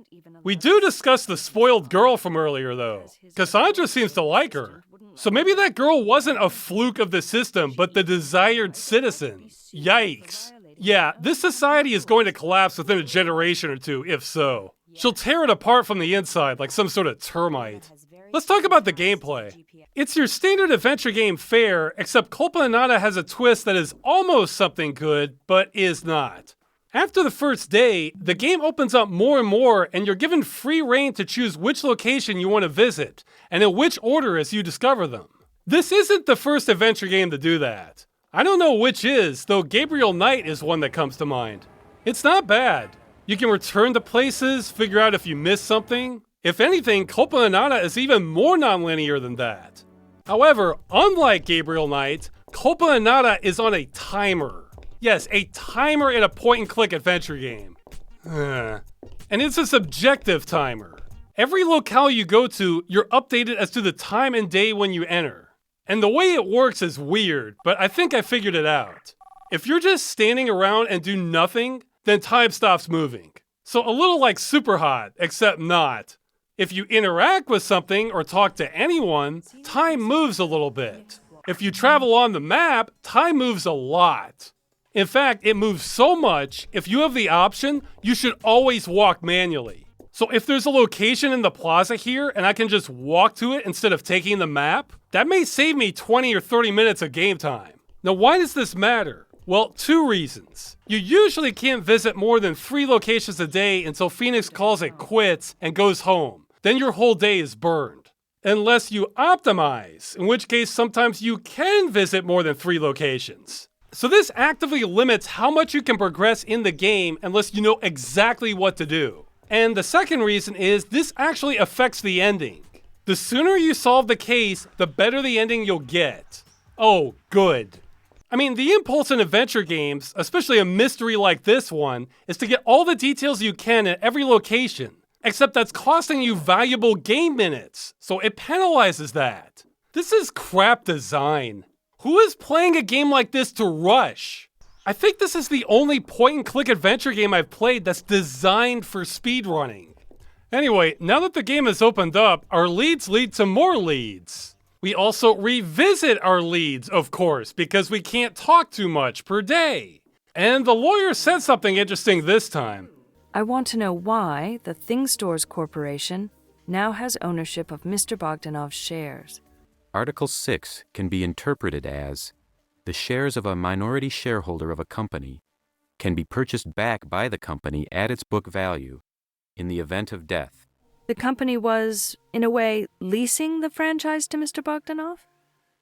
We do discuss the spoiled girl from earlier, though. Cassandra seems to like her. So maybe that girl wasn't a fluke of the system, but the desired citizen. Yikes. Yeah, this society is going to collapse within a generation or two, if so. She'll tear it apart from the inside like some sort of termite. Let's talk about the gameplay. It's your standard adventure game fare, except Culpa Innata has a twist that is almost something good, but is not. After the first day, the game opens up more and more, and you're given free reign to choose which location you want to visit, and in which order as you discover them. This isn't the first adventure game to do that. I don't know which is, though Gabriel Knight is one that comes to mind. It's not bad. You can return to places, figure out if you missed something. If anything, Culpa Innata is even more non-linear than that. However, unlike Gabriel Knight, Culpa Innata is on a timer. Yes, a timer in a point-and-click adventure game. And it's a subjective timer. Every locale you go to, you're updated as to the time and day when you enter. And the way it works is weird, but I think I figured it out. If you're just standing around and do nothing, then time stops moving. So a little like Superhot, except not. If you interact with something or talk to anyone, time moves a little bit. If you travel on the map, time moves a lot. In fact, it moves so much, if you have the option, you should always walk manually. So if there's a location in the plaza here and I can just walk to it instead of taking the map, that may save me 20 or 30 minutes of game time. Now, why does this matter? Well, 2 reasons. You usually can't visit more than 3 locations a day until Phoenix calls it quits and goes home. Then your whole day is burned. Unless you optimize, in which case sometimes you can visit more than 3 locations. So this actively limits how much you can progress in the game unless you know exactly what to do. And the second reason is this actually affects the ending. The sooner you solve the case, the better the ending you'll get. Oh, good. I mean, the impulse in adventure games, especially a mystery like this one, is to get all the details you can at every location. Except that's costing you valuable game minutes, so it penalizes that. This is crap design. Who is playing a game like this to rush? I think this is the only point-and-click adventure game I've played that's designed for speedrunning. Anyway, now that the game has opened up, our leads lead to more leads. We also revisit our leads, of course, because we can't talk too much per day. And the lawyer said something interesting this time. I want to know why the Thing Stores Corporation now has ownership of Mr. Bogdanov's shares. Article 6 can be interpreted as the shares of a minority shareholder of a company can be purchased back by the company at its book value in the event of death. The company was, in a way, leasing the franchise to Mr. Bogdanov?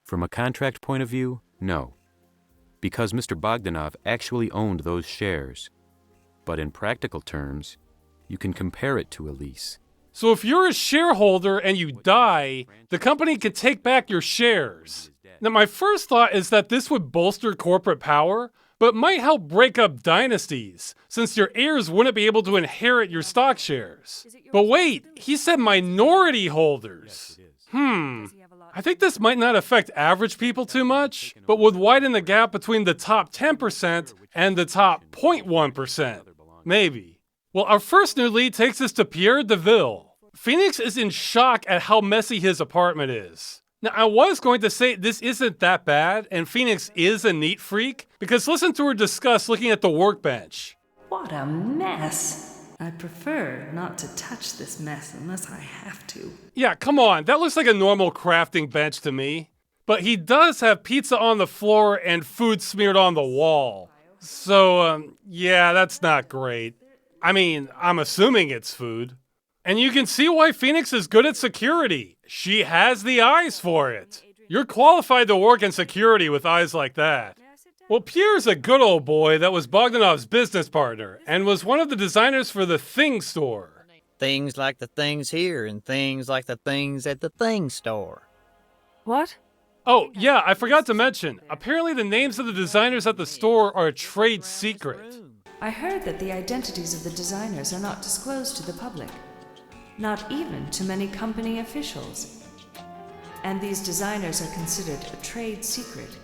From a contract point of view, no. Because Mr. Bogdanov actually owned those shares. But in practical terms, you can compare it to a lease. So if you're a shareholder and you die, the company can take back your shares. Now, my first thought is that this would bolster corporate power, but might help break up dynasties, since your heirs wouldn't be able to inherit your stock shares. But wait, he said minority holders. I think this might not affect average people too much, but would widen the gap between the top 10% and the top 0.1%. Maybe. Well, our first new lead takes us to Pierre DeVille. Phoenix is in shock at how messy his apartment is. Now, I was going to say this isn't that bad, and Phoenix is a neat freak, because listen to her discuss looking at the workbench. What a mess. I prefer not to touch this mess unless I have to. Yeah, come on, that looks like a normal crafting bench to me. But he does have pizza on the floor and food smeared on the wall. So, yeah, that's not great. I mean, I'm assuming it's food. And you can see why Phoenix is good at security. She has the eyes for it. You're qualified to work in security with eyes like that. Well, Pierre's a good old boy that was Bogdanov's business partner and was one of the designers for the Thing store. Things like the things here and things like the things at the Thing store. What? Oh, yeah, I forgot to mention. Apparently the names of the designers at the store are a trade secret. I heard that the identities of the designers are not disclosed to the public. Not even to many company officials. And these designers are considered a trade secret.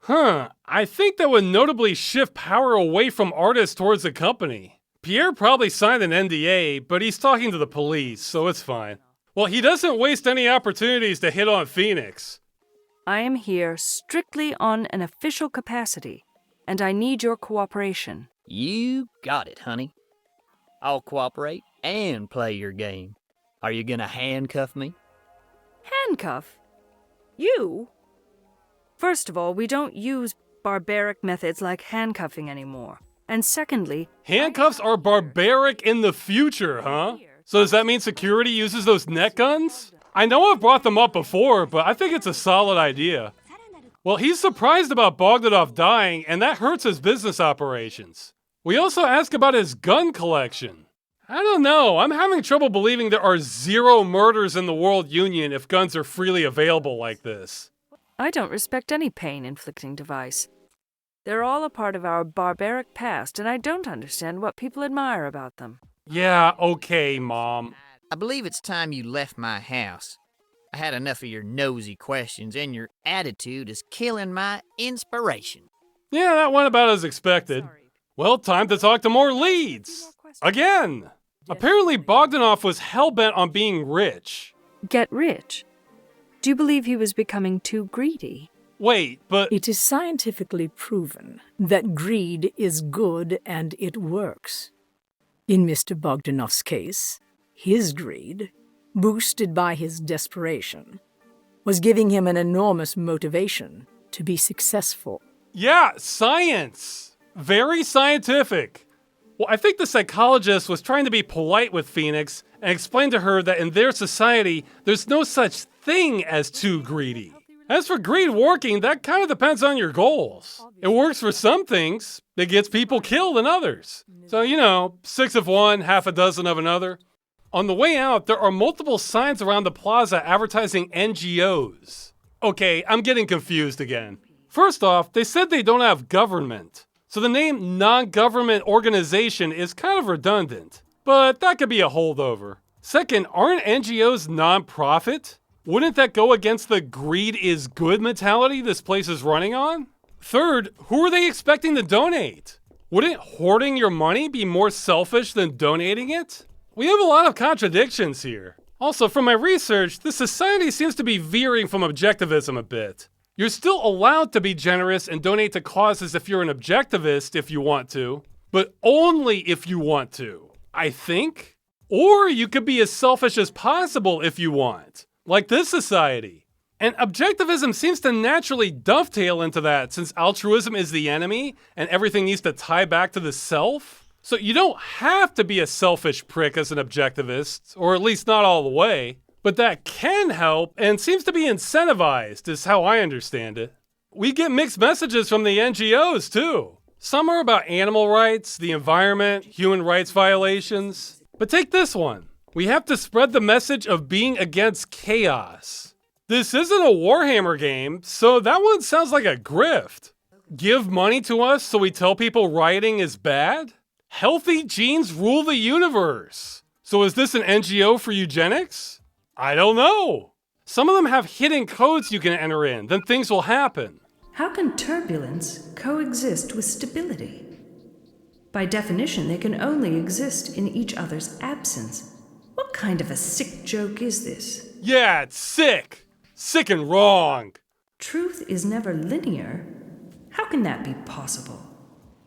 Huh, I think that would notably shift power away from artists towards the company. Pierre probably signed an NDA, but he's talking to the police, so it's fine. Well, he doesn't waste any opportunities to hit on Phoenix. I am here strictly on an official capacity, and I need your cooperation. You got it, honey. I'll cooperate and play your game. Are you gonna handcuff me? Handcuff? You? First of all, we don't use barbaric methods like handcuffing anymore. And secondly... Handcuffs are barbaric in the future, huh? So does that mean security uses those net guns? I know I've brought them up before, but I think it's a solid idea. Well, he's surprised about Bogdanov dying, and that hurts his business operations. We also ask about his gun collection. I don't know, I'm having trouble believing there are 0 murders in the World Union if guns are freely available like this. I don't respect any pain-inflicting device. They're all a part of our barbaric past, and I don't understand what people admire about them. Yeah, okay, Mom. I believe it's time you left my house. I had enough of your nosy questions, and your attitude is killing my inspiration. Yeah, that went about as expected. Well, time to talk to more leads. Again! Apparently Bogdanov was hell-bent on being rich. Get rich? Do you believe he was becoming too greedy? Wait, but... It is scientifically proven that greed is good and it works. In Mr. Bogdanov's case, his greed, boosted by his desperation, was giving him an enormous motivation to be successful. Yeah, science! Very scientific. Well, I think the psychologist was trying to be polite with Phoenix and explain to her that in their society, there's no such thing as too greedy. As for greed working, that kind of depends on your goals. It works for some things. It gets people killed in others. So, you know, 6 of one, half a dozen of another. On the way out, there are multiple signs around the plaza advertising NGOs. Okay, I'm getting confused again. First off, they said they don't have government. So the name non-government organization is kind of redundant. But that could be a holdover. Second, aren't NGOs non-profit? Wouldn't that go against the greed is good mentality this place is running on? Third, who are they expecting to donate? Wouldn't hoarding your money be more selfish than donating it? We have a lot of contradictions here. Also, from my research, the society seems to be veering from objectivism a bit. You're still allowed to be generous and donate to causes if you're an objectivist if you want to, but only if you want to, I think? Or you could be as selfish as possible if you want. Like this society. And objectivism seems to naturally dovetail into that since altruism is the enemy and everything needs to tie back to the self. So you don't have to be a selfish prick as an objectivist, or at least not all the way, but that can help and seems to be incentivized is how I understand it. We get mixed messages from the NGOs too. Some are about animal rights, the environment, human rights violations. But take this one. We have to spread the message of being against chaos. This isn't a Warhammer game, so that one sounds like a grift. Give money to us so we tell people rioting is bad? Healthy genes rule the universe. So is this an NGO for eugenics? I don't know. Some of them have hidden codes you can enter in, then things will happen. How can turbulence coexist with stability? By definition, they can only exist in each other's absence. What kind of a sick joke is this? Yeah, it's sick. Sick and wrong. Truth is never linear. How can that be possible?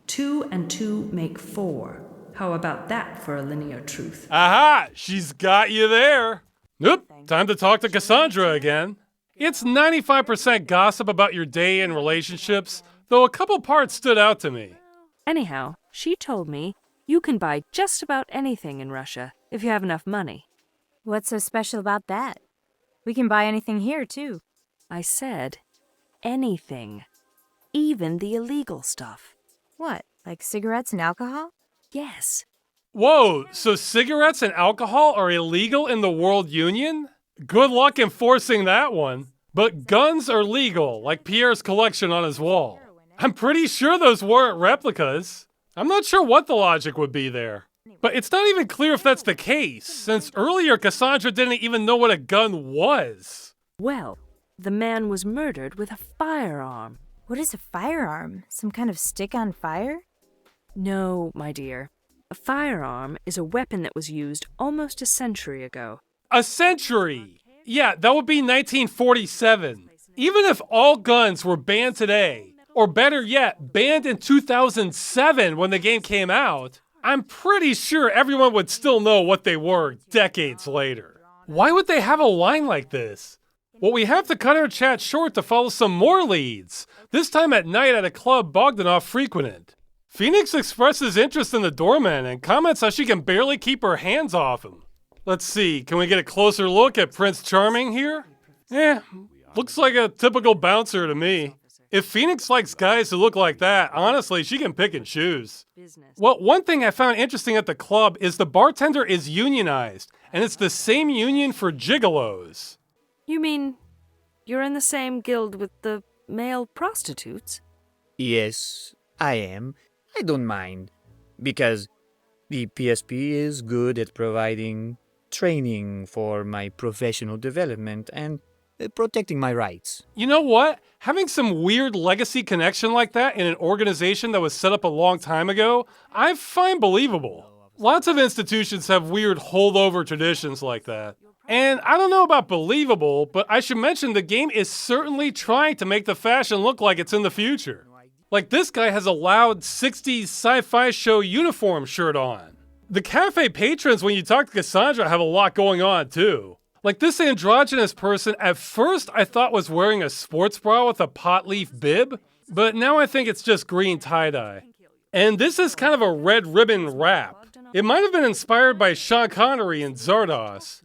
2 and 2 make 4. How about that for a linear truth? Aha! She's got you there. Nope, time to talk to Cassandra again. It's 95% gossip about your day and relationships, though a couple parts stood out to me. Anyhow, she told me you can buy just about anything in Russia if you have enough money. What's so special about that? We can buy anything here, too. I said anything. Even the illegal stuff. What, like cigarettes and alcohol? Yes. Whoa, so cigarettes and alcohol are illegal in the World Union? Good luck enforcing that one. But guns are legal, like Pierre's collection on his wall. I'm pretty sure those weren't replicas. I'm not sure what the logic would be there. But it's not even clear if that's the case, since earlier Cassandra didn't even know what a gun was. Well, the man was murdered with a firearm. What is a firearm? Some kind of stick on fire? No, my dear. A firearm is a weapon that was used almost a century ago. A century! Yeah, that would be 1947. Even if all guns were banned today, or better yet, banned in 2007 when the game came out, I'm pretty sure everyone would still know what they were decades later. Why would they have a line like this? Well, we have to cut our chat short to follow some more leads, this time at night at a club Bogdanov frequented. Phoenix expresses interest in the doorman and comments how she can barely keep her hands off him. Let's see, can we get a closer look at Prince Charming here? Looks like a typical bouncer to me. If Phoenix likes guys who look like that, honestly, she can pick and choose. Well, one thing I found interesting at the club is the bartender is unionized, and it's the same union for gigolos. You mean you're in the same guild with the male prostitutes? Yes, I am. I don't mind. Because the PSP is good at providing training for my professional development and protecting my rights. You know what? Having some weird legacy connection like that in an organization that was set up a long time ago, I find believable. Lots of institutions have weird holdover traditions like that. And I don't know about believable, but I should mention the game is certainly trying to make the fashion look like it's in the future. Like this guy has a loud 60s sci-fi show uniform shirt on. The cafe patrons, when you talk to Cassandra, have a lot going on too. Like this androgynous person, at first I thought was wearing a sports bra with a pot leaf bib, but now I think it's just green tie-dye. And this is kind of a red ribbon wrap. It might have been inspired by Sean Connery in Zardoz.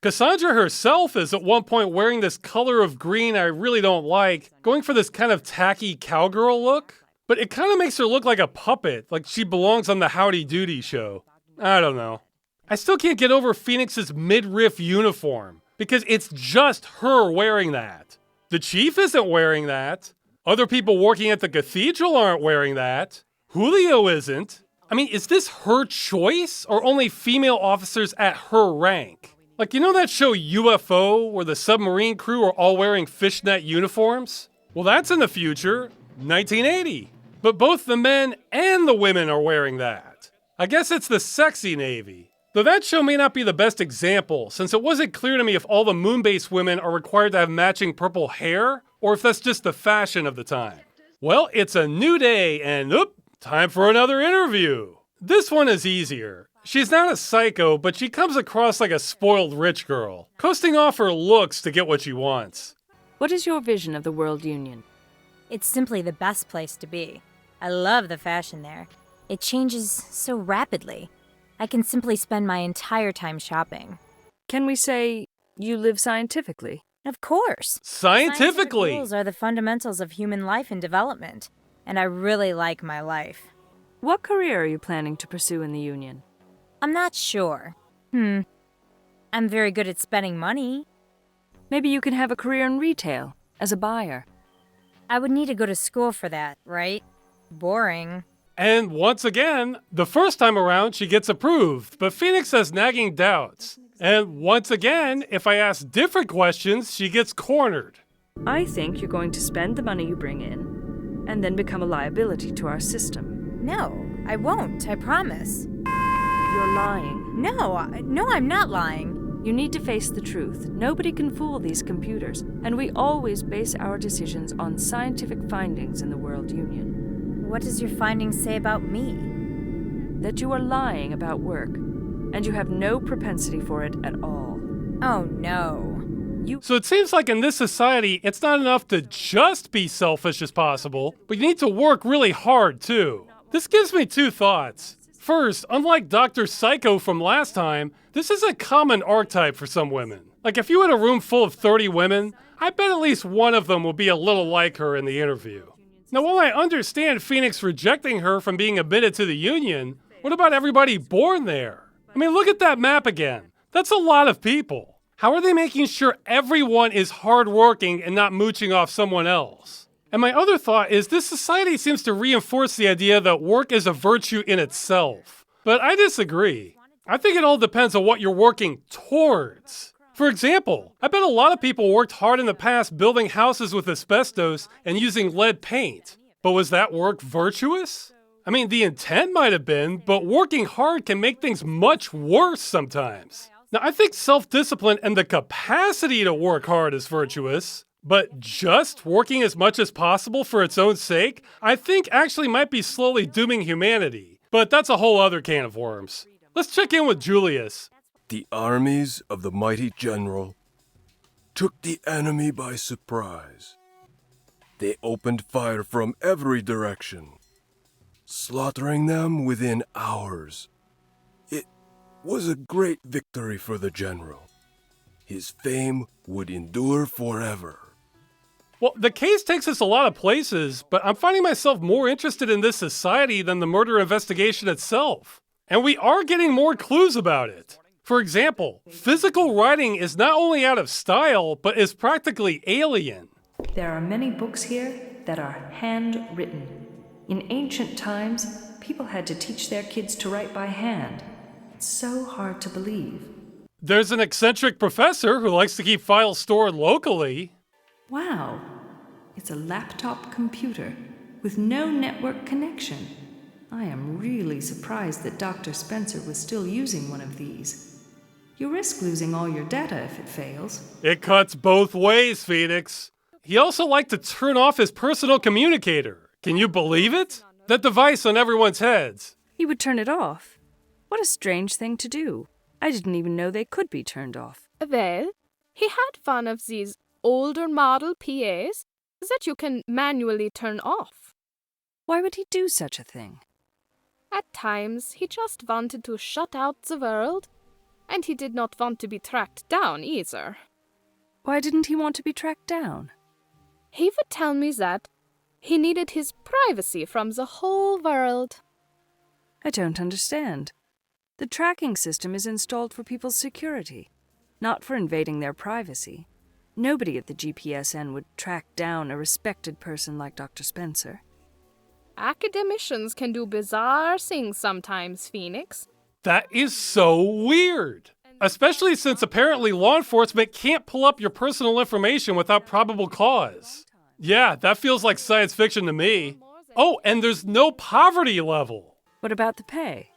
Cassandra herself is at one point wearing this color of green I really don't like, going for this kind of tacky cowgirl look. But it kind of makes her look like a puppet, like she belongs on the Howdy Doody show. I don't know. I still can't get over Phoenix's midriff uniform, because it's just her wearing that. The chief isn't wearing that. Other people working at the cathedral aren't wearing that. Julio isn't. I mean, is this her choice, or only female officers at her rank? Like, you know that show UFO, where the submarine crew are all wearing fishnet uniforms? Well, that's in the future, 1980. But both the men and the women are wearing that. I guess it's the sexy Navy. Though that show may not be the best example, since it wasn't clear to me if all the moon-based women are required to have matching purple hair, or if that's just the fashion of the time. Well, it's a new day, and time for another interview. This one is easier. She's not a psycho, but she comes across like a spoiled rich girl, coasting off her looks to get what she wants. What is your vision of the World Union? It's simply the best place to be. I love the fashion there. It changes so rapidly. I can simply spend my entire time shopping. Can we say you live scientifically? Of course. Scientifically? Scientific rules are the fundamentals of human life and development, and I really like my life. What career are you planning to pursue in the Union? I'm not sure. I'm very good at spending money. Maybe you can have a career in retail, as a buyer. I would need to go to school for that, right? Boring. And once again, the first time around she gets approved, but Phoenix has nagging doubts. And once again, if I ask different questions, she gets cornered. I think you're going to spend the money you bring in, and then become a liability to our system. No, I won't, I promise. You're lying. No, I'm not lying. You need to face the truth. Nobody can fool these computers, and we always base our decisions on scientific findings in the World Union. What does your findings say about me? That you are lying about work, and you have no propensity for it at all. Oh, no. So it seems like in this society, it's not enough to just be selfish as possible, but you need to work really hard too. This gives me two thoughts. First, unlike Dr. Psycho from last time, this is a common archetype for some women. Like if you had a room full of 30 women, I bet at least one of them will be a little like her in the interview. Now, while I understand Phoenix rejecting her from being admitted to the union, what about everybody born there? I mean, look at that map again. That's a lot of people. How are they making sure everyone is hardworking and not mooching off someone else? And my other thought is this society seems to reinforce the idea that work is a virtue in itself. But I disagree. I think it all depends on what you're working towards. For example, I bet a lot of people worked hard in the past building houses with asbestos and using lead paint. But was that work virtuous? I mean, the intent might have been, but working hard can make things much worse sometimes. Now, I think self-discipline and the capacity to work hard is virtuous, but just working as much as possible for its own sake, I think actually might be slowly dooming humanity. But that's a whole other can of worms. Let's check in with Julius. The armies of the mighty general took the enemy by surprise. They opened fire from every direction, slaughtering them within hours. It was a great victory for the general. His fame would endure forever. Well, the case takes us a lot of places, but I'm finding myself more interested in this society than the murder investigation itself. And we are getting more clues about it. For example, physical writing is not only out of style, but is practically alien. There are many books here that are handwritten. In ancient times, people had to teach their kids to write by hand. It's so hard to believe. There's an eccentric professor who likes to keep files stored locally. Wow, it's a laptop computer with no network connection. I am really surprised that Dr. Spencer was still using one of these. You risk losing all your data if it fails. It cuts both ways, Phoenix. He also liked to turn off his personal communicator. Can you believe it? That device on everyone's heads. He would turn it off. What a strange thing to do. I didn't even know they could be turned off. Well, he had one of these older model PAs that you can manually turn off. Why would he do such a thing? At times, he just wanted to shut out the world, and he did not want to be tracked down either. Why didn't he want to be tracked down? He would tell me that he needed his privacy from the whole world. I don't understand. The tracking system is installed for people's security, not for invading their privacy. Nobody at the GPSN would track down a respected person like Dr. Spencer. Academicians can do bizarre things sometimes, Phoenix. That is so weird. Especially since apparently law enforcement can't pull up your personal information without probable cause. Yeah, that feels like science fiction to me. Oh, and there's no poverty level. What about the pay?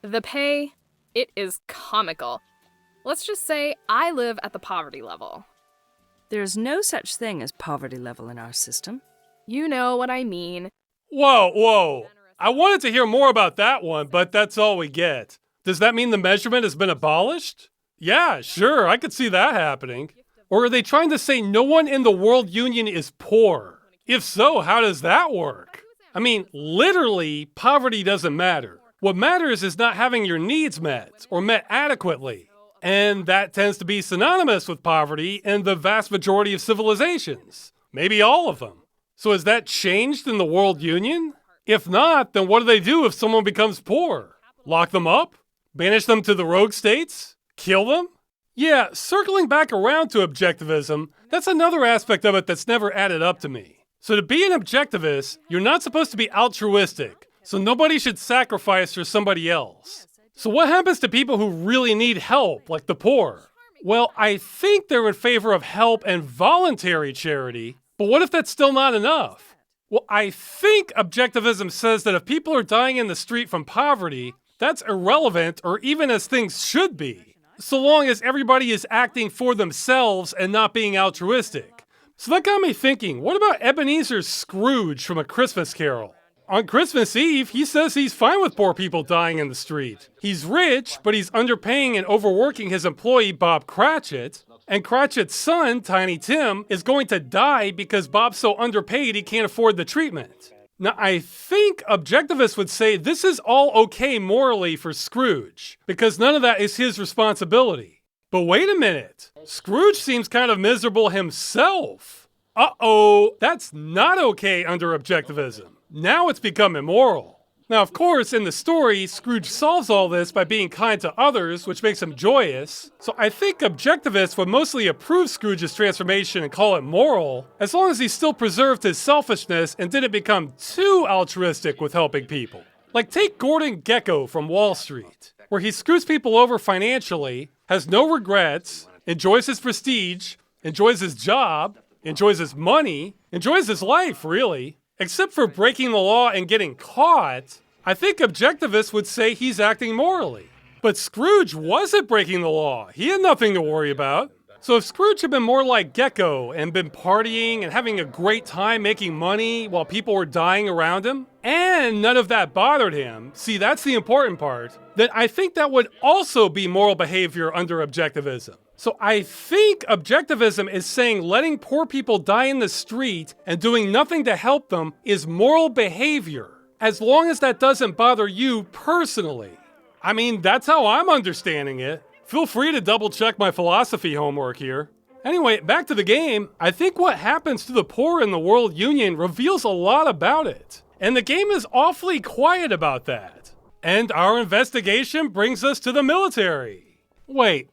The pay, it is comical. Let's just say I live at the poverty level. There's no such thing as poverty level in our system. You know what I mean. Whoa. I wanted to hear more about that one, but that's all we get. Does that mean the measurement has been abolished? Yeah, sure, I could see that happening. Or are they trying to say no one in the World Union is poor? If so, how does that work? I mean, literally, poverty doesn't matter. What matters is not having your needs met, or met adequately. And that tends to be synonymous with poverty in the vast majority of civilizations. Maybe all of them. So has that changed in the World Union? If not, then what do they do if someone becomes poor? Lock them up? Banish them to the rogue states? Kill them? Yeah, circling back around to objectivism, that's another aspect of it that's never added up to me. So to be an objectivist, you're not supposed to be altruistic. So nobody should sacrifice for somebody else. So what happens to people who really need help, like the poor? Well, I think they're in favor of help and voluntary charity, but what if that's still not enough? Well, I think Objectivism says that if people are dying in the street from poverty, that's irrelevant or even as things should be, so long as everybody is acting for themselves and not being altruistic. So that got me thinking, what about Ebenezer Scrooge from A Christmas Carol? On Christmas Eve, he says he's fine with poor people dying in the street. He's rich, but he's underpaying and overworking his employee Bob Cratchit, and Cratchit's son, Tiny Tim, is going to die because Bob's so underpaid he can't afford the treatment. Now, I think Objectivists would say this is all okay morally for Scrooge, because none of that is his responsibility. But wait a minute, Scrooge seems kind of miserable himself. Uh-oh, that's not okay under Objectivism. Now it's become immoral. Now, of course, in the story, Scrooge solves all this by being kind to others, which makes him joyous. So I think Objectivists would mostly approve Scrooge's transformation and call it moral, as long as he still preserved his selfishness and didn't become too altruistic with helping people. Like take Gordon Gekko from Wall Street, where he screws people over financially, has no regrets, enjoys his prestige, enjoys his job, enjoys his money, enjoys his life, really. Except for breaking the law and getting caught, I think Objectivists would say he's acting morally. But Scrooge wasn't breaking the law. He had nothing to worry about. So if Scrooge had been more like Gekko and been partying and having a great time making money while people were dying around him, and none of that bothered him, see, that's the important part, then I think that would also be moral behavior under Objectivism. So I think Objectivism is saying letting poor people die in the street and doing nothing to help them is moral behavior, as long as that doesn't bother you personally. I mean, that's how I'm understanding it. Feel free to double check my philosophy homework here. Anyway, back to the game. I think what happens to the poor in the World Union reveals a lot about it. And the game is awfully quiet about that. And our investigation brings us to the military. Wait.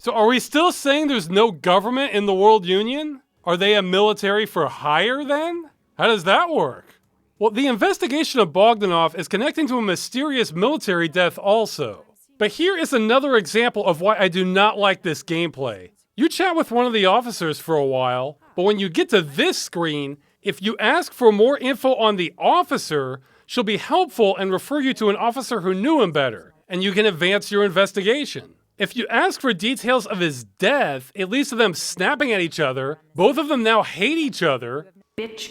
So are we still saying there's no government in the World Union? Are they a military for hire then? How does that work? Well, the investigation of Bogdanov is connecting to a mysterious military death also. But here is another example of why I do not like this gameplay. You chat with one of the officers for a while, but when you get to this screen, if you ask for more info on the officer, she'll be helpful and refer you to an officer who knew him better, and you can advance your investigation. If you ask for details of his death, it leads to them snapping at each other. Both of them now hate each other. Bitch.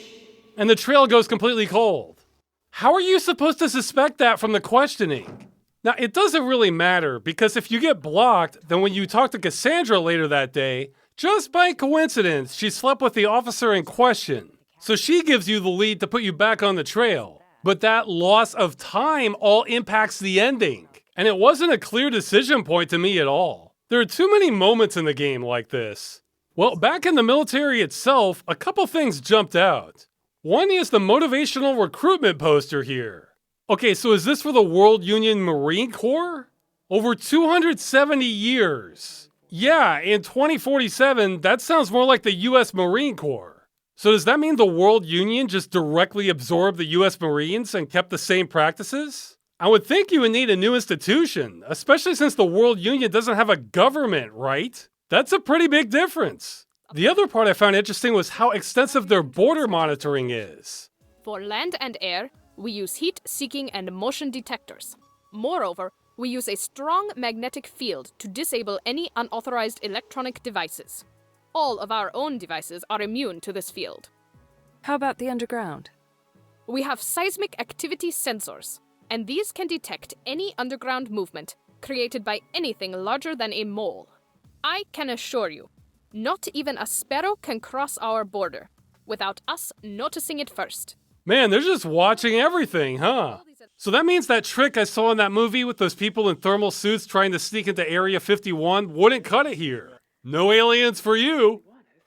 And the trail goes completely cold. How are you supposed to suspect that from the questioning? Now, it doesn't really matter, because if you get blocked, then when you talk to Cassandra later that day, just by coincidence, she slept with the officer in question. So she gives you the lead to put you back on the trail. But that loss of time all impacts the ending. And it wasn't a clear decision point to me at all. There are too many moments in the game like this. Well, back in the military itself, a couple things jumped out. One is the motivational recruitment poster here. Okay, so is this for the World Union Marine Corps? Over 270 years. Yeah, in 2047, that sounds more like the US Marine Corps. So does that mean the World Union just directly absorbed the US Marines and kept the same practices? I would think you would need a new institution, especially since the World Union doesn't have a government, right? That's a pretty big difference. The other part I found interesting was how extensive their border monitoring is. For land and air, we use heat-seeking and motion detectors. Moreover, we use a strong magnetic field to disable any unauthorized electronic devices. All of our own devices are immune to this field. How about the underground? We have seismic activity sensors, and these can detect any underground movement created by anything larger than a mole. I can assure you, not even a sparrow can cross our border without us noticing it first. Man, they're just watching everything, huh? So that means that trick I saw in that movie with those people in thermal suits trying to sneak into Area 51 wouldn't cut it here. No aliens for you.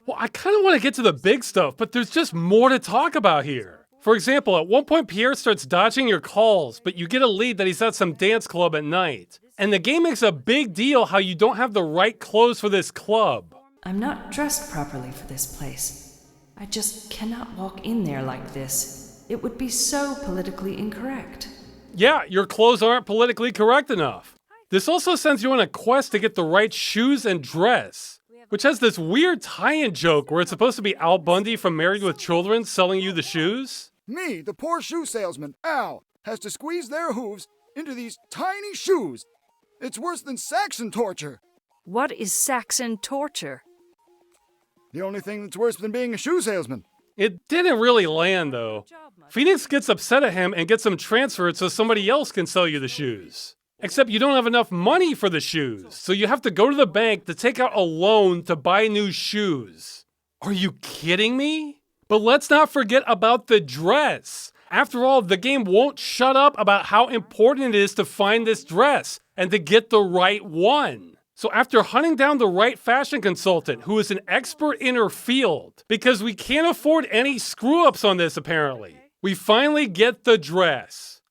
Well, I kind of want to get to the big stuff, but there's just more to talk about here. For example, at one point Pierre starts dodging your calls, but you get a lead that he's at some dance club at night. And the game makes a big deal how you don't have the right clothes for this club. I'm not dressed properly for this place. I just cannot walk in there like this. It would be so politically incorrect. Yeah, your clothes aren't politically correct enough. This also sends you on a quest to get the right shoes and dress, which has this weird tie-in joke where it's supposed to be Al Bundy from Married with Children selling you the shoes. Me, the poor shoe salesman, Al, has to squeeze their hooves into these tiny shoes. It's worse than Saxon torture. What is Saxon torture? The only thing that's worse than being a shoe salesman. It didn't really land, though. Phoenix gets upset at him and gets him transferred so somebody else can sell you the shoes. Except you don't have enough money for the shoes, so you have to go to the bank to take out a loan to buy new shoes. Are you kidding me? But let's not forget about the dress. After all, the game won't shut up about how important it is to find this dress and to get the right one. So after hunting down the right fashion consultant who is an expert in her field, because we can't afford any screw-ups on this apparently, we finally get the dress.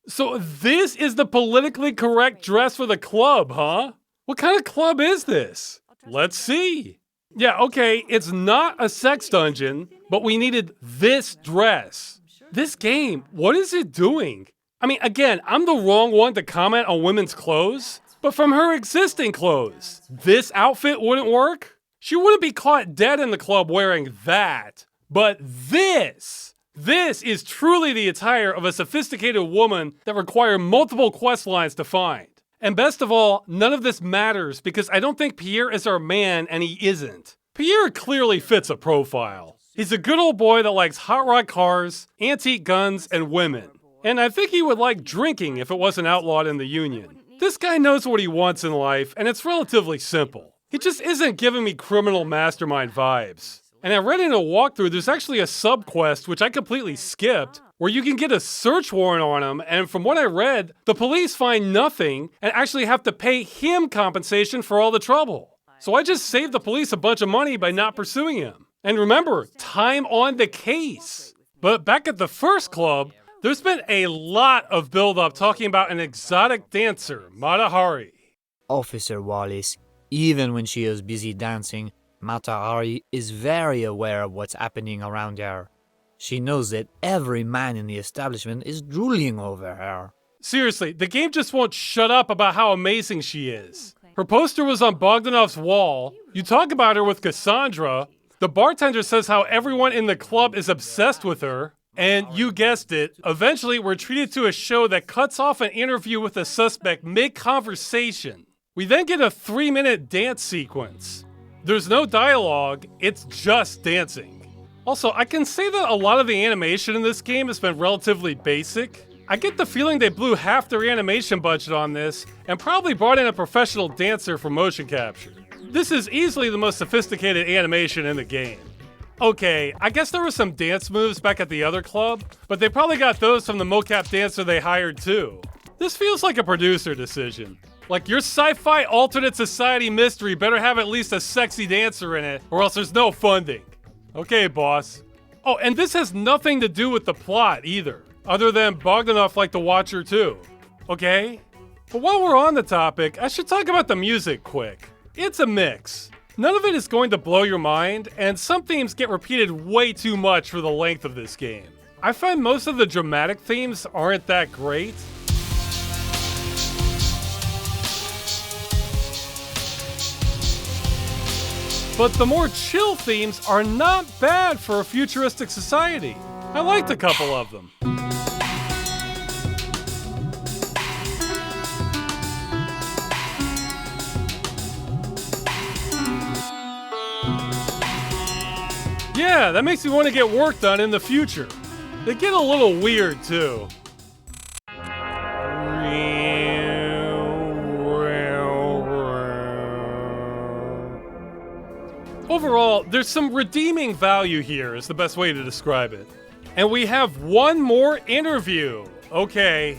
So this is the politically correct dress for the club, huh? What kind of club is this? Let's see. Yeah, okay, it's not a sex dungeon, but we needed this dress. This game, what is it doing? I mean, again, I'm the wrong one to comment on women's clothes, but from her existing clothes, this outfit wouldn't work? She wouldn't be caught dead in the club wearing that. But this is truly the attire of a sophisticated woman that require multiple quest lines to find. And best of all, none of this matters because I don't think Pierre is our man and he isn't. Pierre clearly fits a profile. He's a good old boy that likes hot rod cars, antique guns, and women. And I think he would like drinking if it wasn't outlawed in the Union. This guy knows what he wants in life, and it's relatively simple. He just isn't giving me criminal mastermind vibes. And I read in a walkthrough there's actually a sub-quest, which I completely skipped, where you can get a search warrant on him, and from what I read, the police find nothing and actually have to pay him compensation for all the trouble. So I just saved the police a bunch of money by not pursuing him. And remember, time on the case. But back at the first club, there's been a lot of build-up talking about an exotic dancer, Mata Hari. Officer Wallace, even when she is busy dancing, Mata Hari is very aware of what's happening around her. She knows that every man in the establishment is drooling over her. Seriously, the game just won't shut up about how amazing she is. Her poster was on Bogdanov's wall. You talk about her with Cassandra. The bartender says how everyone in the club is obsessed with her. And you guessed it, eventually we're treated to a show that cuts off an interview with a suspect mid-conversation. We then get a 3-minute dance sequence. There's no dialogue, it's just dancing. Also, I can say that a lot of the animation in this game has been relatively basic. I get the feeling they blew half their animation budget on this and probably brought in a professional dancer for motion capture. This is easily the most sophisticated animation in the game. Okay, I guess there were some dance moves back at the other club, but they probably got those from the mocap dancer they hired too. This feels like a producer decision. Like, your sci-fi alternate society mystery better have at least a sexy dancer in it, or else there's no funding. Okay, boss. Oh, and this has nothing to do with the plot either, other than Bogdanov liked to watch her too. Okay? But while we're on the topic, I should talk about the music quick. It's a mix. None of it is going to blow your mind, and some themes get repeated way too much for the length of this game. I find most of the dramatic themes aren't that great. But the more chill themes are not bad for a futuristic society. I liked a couple of them. Yeah, that makes me want to get work done in the future. They get a little weird, too. Overall, there's some redeeming value here, is the best way to describe it. And we have one more interview. Okay.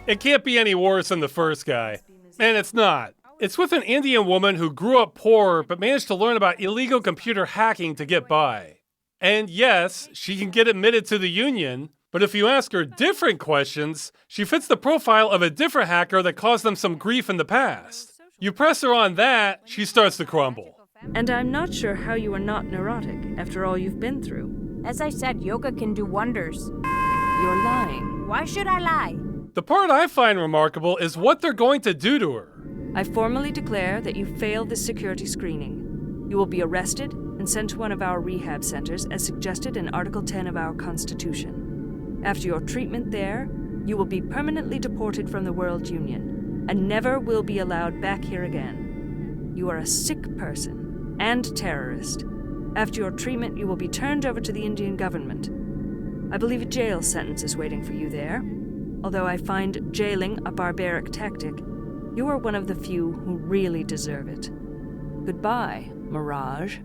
It can't be any worse than the first guy. And it's not. It's with an Indian woman who grew up poor but managed to learn about illegal computer hacking to get by. And yes, she can get admitted to the Union, but if you ask her different questions, she fits the profile of a different hacker that caused them some grief in the past. You press her on that, she starts to crumble. And I'm not sure how you are not neurotic after all you've been through. As I said, yoga can do wonders. You're lying. Why should I lie? The part I find remarkable is what they're going to do to her. I formally declare that you failed this security screening. You will be arrested and sent to one of our rehab centers as suggested in Article 10 of our Constitution. After your treatment there, you will be permanently deported from the World Union and never will be allowed back here again. You are a sick person and terrorist. After your treatment, you will be turned over to the Indian government. I believe a jail sentence is waiting for you there. Although I find jailing a barbaric tactic, you are one of the few who really deserve it. Goodbye, Mirage.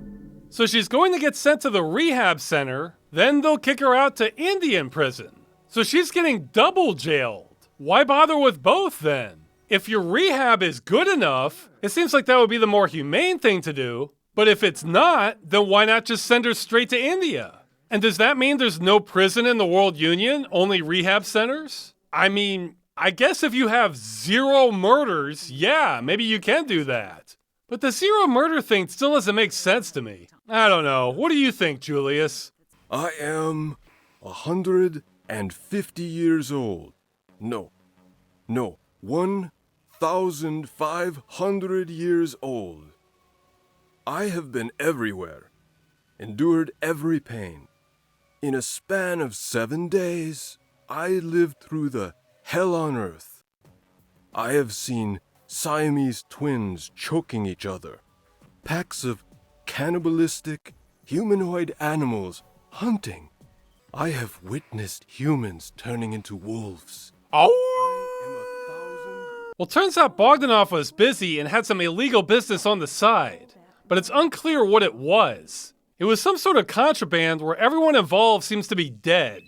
So she's going to get sent to the rehab center, then they'll kick her out to Indian prison. So she's getting double jailed. Why bother with both then? If your rehab is good enough, it seems like that would be the more humane thing to do. But if it's not, then why not just send her straight to India? And does that mean there's no prison in the World Union, only rehab centers? I mean, I guess if you have 0 murders, yeah, maybe you can do that. But the 0 murder thing still doesn't make sense to me. I don't know. What do you think, Julius? I am 150 years old. No, 1,500 years old. I have been everywhere, endured every pain. In a span of 7 days, I lived through the hell on earth. I have seen Siamese twins choking each other, packs of cannibalistic humanoid animals hunting. I have witnessed humans turning into wolves. Oh! Well, turns out Bogdanov was busy and had some illegal business on the side, but it's unclear what it was. It was some sort of contraband where everyone involved seems to be dead.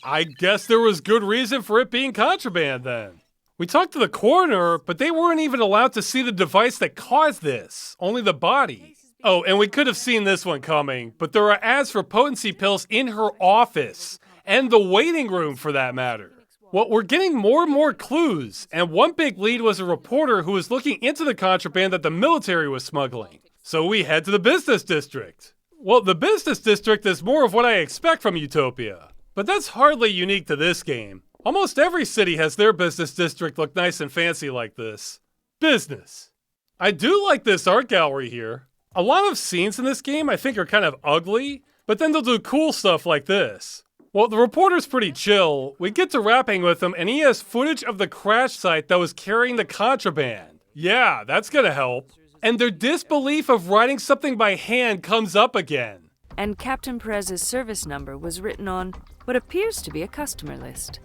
I guess there was good reason for it being contraband then. We talked to the coroner, but they weren't even allowed to see the device that caused this, only the body. Oh, and we could have seen this one coming, but there are ads for potency pills in her office, and the waiting room for that matter. Well, we're getting more and more clues, and one big lead was a reporter who was looking into the contraband that the military was smuggling. So we head to the business district. Well, the business district is more of what I expect from Utopia, but that's hardly unique to this game. Almost every city has their business district look nice and fancy like this. Business. I do like this art gallery here. A lot of scenes in this game I think are kind of ugly, but then they'll do cool stuff like this. Well, the reporter's pretty chill. We get to rapping with him, and he has footage of the crash site that was carrying the contraband. Yeah, that's gonna help. And their disbelief of writing something by hand comes up again. And Captain Perez's service number was written on what appears to be a customer list.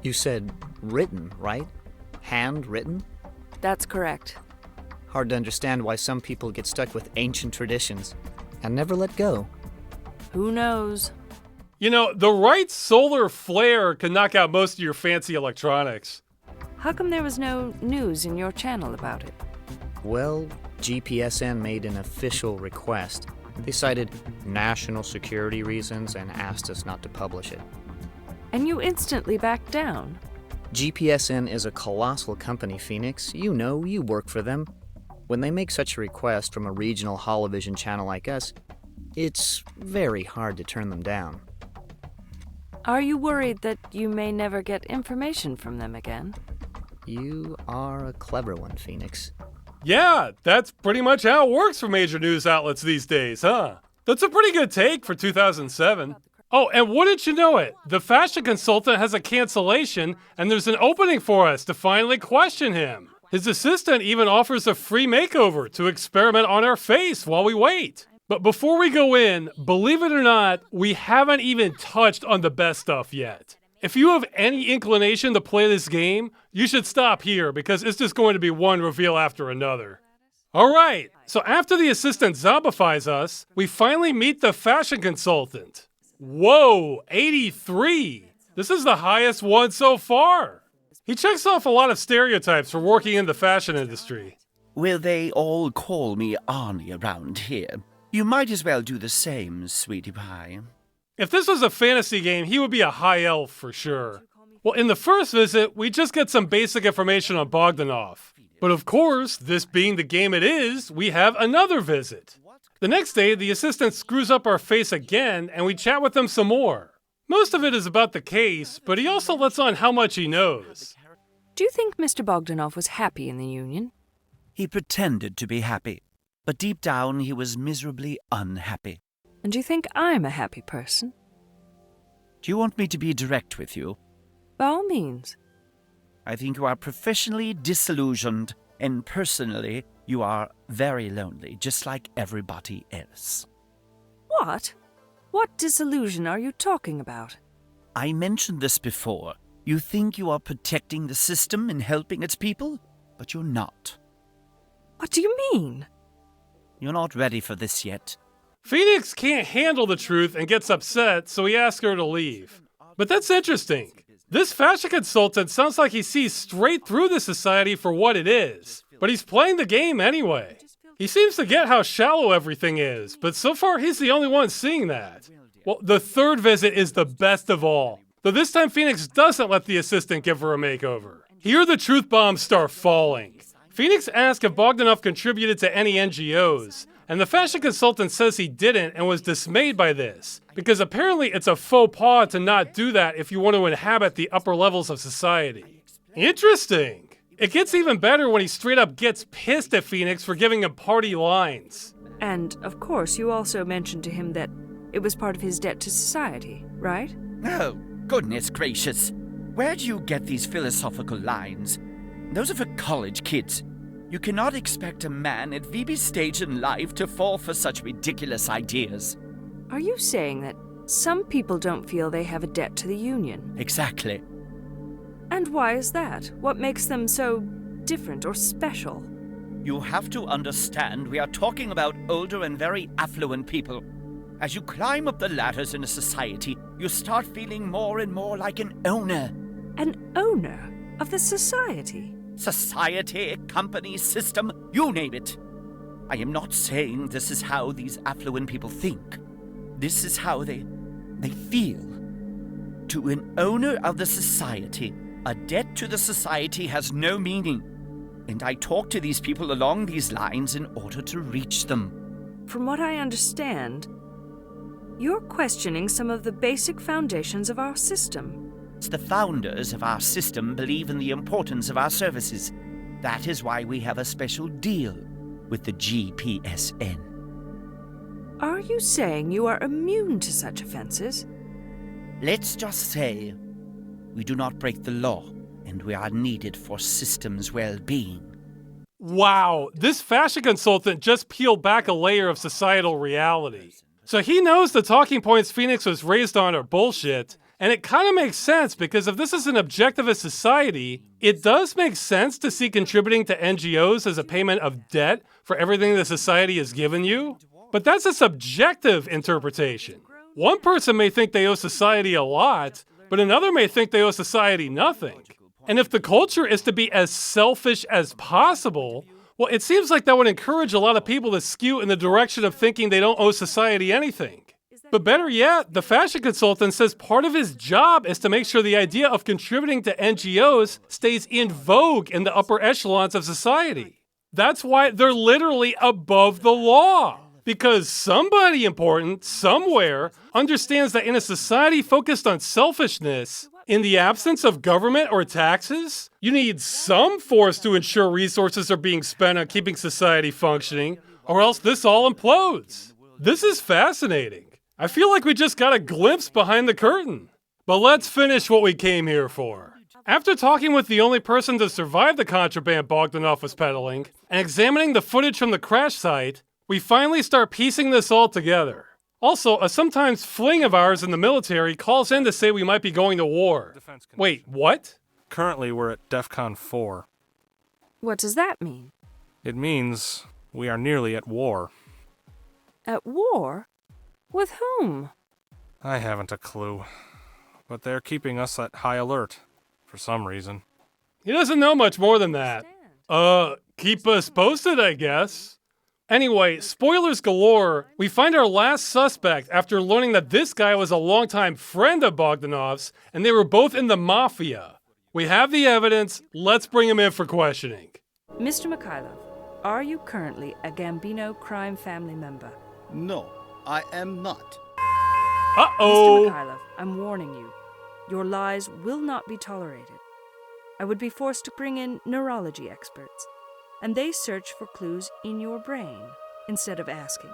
You said written, right? Handwritten? That's correct. Hard to understand why some people get stuck with ancient traditions and never let go. Who knows? You know, the right solar flare can knock out most of your fancy electronics. How come there was no news in your channel about it? Well, GPSN made an official request. They cited national security reasons and asked us not to publish it. And you instantly backed down? GPSN is a colossal company, Phoenix. You know, you work for them. When they make such a request from a regional holovision channel like us, it's very hard to turn them down. Are you worried that you may never get information from them again? You are a clever one, Phoenix. Yeah, that's pretty much how it works for major news outlets these days, huh? That's a pretty good take for 2007. Oh, and wouldn't you know it, the fashion consultant has a cancellation, and there's an opening for us to finally question him. His assistant even offers a free makeover to experiment on our face while we wait. But before we go in, believe it or not, we haven't even touched on the best stuff yet. If you have any inclination to play this game, you should stop here because it's just going to be one reveal after another. Alright, so after the assistant zombifies us, we finally meet the fashion consultant. Whoa, 83! This is the highest one so far. He checks off a lot of stereotypes for working in the fashion industry. Well, they all call me Arnie around here. You might as well do the same, sweetie pie. If this was a fantasy game, he would be a high elf for sure. Well, in the first visit, we just get some basic information on Bogdanov. But of course, this being the game it is, we have another visit. The next day, the assistant screws up our face again, and we chat with him some more. Most of it is about the case, but he also lets on how much he knows. Do you think Mr. Bogdanov was happy in the Union? He pretended to be happy, but deep down he was miserably unhappy. And do you think I'm a happy person? Do you want me to be direct with you? By all means. I think you are professionally disillusioned, and personally, you are very lonely, just like everybody else. What? What disillusion are you talking about? I mentioned this before. You think you are protecting the system and helping its people, but you're not. What do you mean? You're not ready for this yet. Phoenix can't handle the truth and gets upset, so he asks her to leave. But that's interesting. This fashion consultant sounds like he sees straight through the society for what it is, but he's playing the game anyway. He seems to get how shallow everything is, but so far he's the only one seeing that. Well, the third visit is the best of all. Though this time Phoenix doesn't let the assistant give her a makeover. Here the truth bombs start falling. Phoenix asks if Bogdanov contributed to any NGOs, and the fashion consultant says he didn't and was dismayed by this, because apparently it's a faux pas to not do that if you want to inhabit the upper levels of society. Interesting. It gets even better when he straight up gets pissed at Phoenix for giving him party lines. And, of course, you also mentioned to him that it was part of his debt to society, right? Oh, goodness gracious. Where do you get these philosophical lines? Those are for college kids. You cannot expect a man at VB's stage in life to fall for such ridiculous ideas. Are you saying that some people don't feel they have a debt to the Union? Exactly. And why is that? What makes them so different or special? You have to understand we are talking about older and very affluent people. As you climb up the ladders in a society, you start feeling more and more like an owner. An owner of the society? Society, company, system, you name it. I am not saying this is how these affluent people think. This is how they feel. To an owner of the society, a debt to the society has no meaning. And I talk to these people along these lines in order to reach them. From what I understand, you're questioning some of the basic foundations of our system. The founders of our system believe in the importance of our services. That is why we have a special deal with the GPSN. Are you saying you are immune to such offenses? Let's just say we do not break the law, and we are needed for system's well-being. Wow, this fashion consultant just peeled back a layer of societal reality. So he knows the talking points Phoenix was raised on are bullshit, and it kind of makes sense because if this is an objectivist society, it does make sense to see contributing to NGOs as a payment of debt for everything the society has given you. But that's a subjective interpretation. One person may think they owe society a lot, but another may think they owe society nothing. And if the culture is to be as selfish as possible, well, it seems like that would encourage a lot of people to skew in the direction of thinking they don't owe society anything. But better yet, the fashion consultant says part of his job is to make sure the idea of contributing to NGOs stays in vogue in the upper echelons of society. That's why they're literally above the law. Because somebody important, somewhere, understands that in a society focused on selfishness, in the absence of government or taxes, you need some force to ensure resources are being spent on keeping society functioning, or else this all implodes. This is fascinating. I feel like we just got a glimpse behind the curtain. But let's finish what we came here for. After talking with the only person to survive the contraband Bogdanov was peddling, and examining the footage from the crash site, we finally start piecing this all together. Also, a sometimes fling of ours in the military calls in to say we might be going to war. Wait, what? Currently, we're at DEFCON 4. What does that mean? It means we are nearly at war. At war? With whom? I haven't a clue. But they're keeping us at high alert, for some reason. He doesn't know much more than that. Keep us posted, I guess. Anyway, spoilers galore, we find our last suspect after learning that this guy was a longtime friend of Bogdanov's, and they were both in the mafia. We have the evidence, let's bring him in for questioning. Mr. Mikhailov, are you currently a Gambino crime family member? No, I am not. Mr. Mikhailov, I'm warning you. Your lies will not be tolerated. I would be forced to bring in neurology experts, and they search for clues in your brain instead of asking.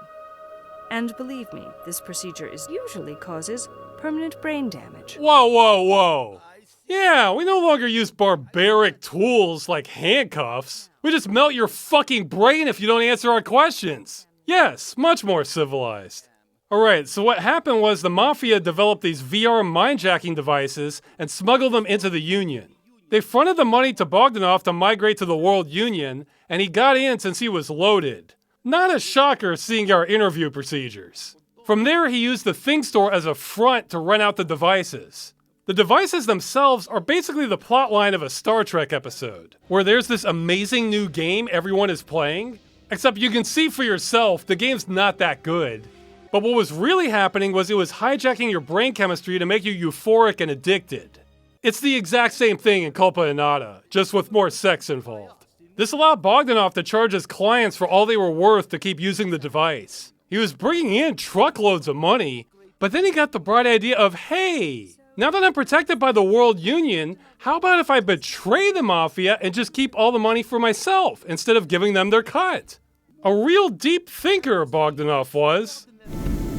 And believe me, this procedure usually causes permanent brain damage. Whoa, whoa, whoa. Yeah, we no longer use barbaric tools like handcuffs. We just melt your fucking brain if you don't answer our questions. Yes, much more civilized. Alright, so what happened was the Mafia developed these VR mindjacking devices and smuggled them into the Union. They fronted the money to Bogdanov to migrate to the World Union, and he got in since he was loaded. Not a shocker seeing our interview procedures. From there, he used the Thing Store as a front to rent out the devices. The devices themselves are basically the plotline of a Star Trek episode, where there's this amazing new game everyone is playing, except you can see for yourself the game's not that good. But what was really happening was it was hijacking your brain chemistry to make you euphoric and addicted. It's the exact same thing in Culpa Innata, just with more sex involved. This allowed Bogdanov to charge his clients for all they were worth to keep using the device. He was bringing in truckloads of money, but then he got the bright idea of, hey, now that I'm protected by the World Union, how about if I betray the Mafia and just keep all the money for myself instead of giving them their cut? A real deep thinker, Bogdanov was.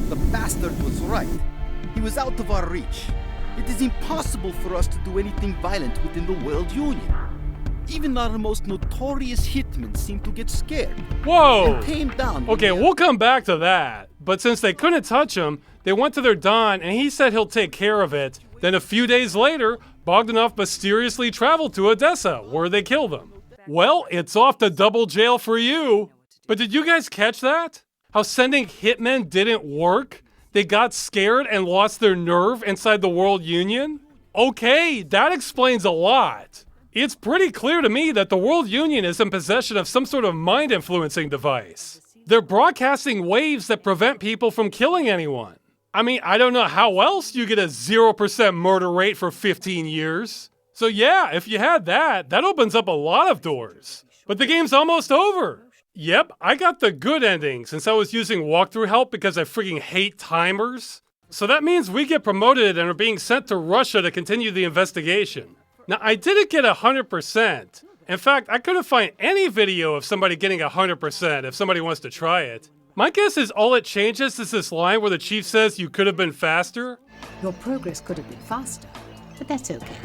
The bastard was right. He was out of our reach. It is impossible for us to do anything violent within the World Union. Even our most notorious hitmen seem to get scared. Whoa! And tame down. Okay, we'll come back to that. But since they couldn't touch him, they went to their Don and he said he'll take care of it. Then a few days later, Bogdanov mysteriously traveled to Odessa, where they killed him. Well, it's off to double jail for you. But did you guys catch that? How sending hitmen didn't work? They got scared and lost their nerve inside the World Union? Okay, that explains a lot. It's pretty clear to me that the World Union is in possession of some sort of mind-influencing device. They're broadcasting waves that prevent people from killing anyone. I mean, I don't know how else you get a 0% murder rate for 15 years. So yeah, if you had that, that opens up a lot of doors. But the game's almost over. Yep, I got the good ending since I was using walkthrough help because I freaking hate timers. So that means we get promoted and are being sent to Russia to continue the investigation. Now, I didn't get 100%. In fact, I couldn't find any video of somebody getting 100% if somebody wants to try it. My guess is all it changes is this line where the chief says you could have been faster. Your progress could have been faster, but that's okay.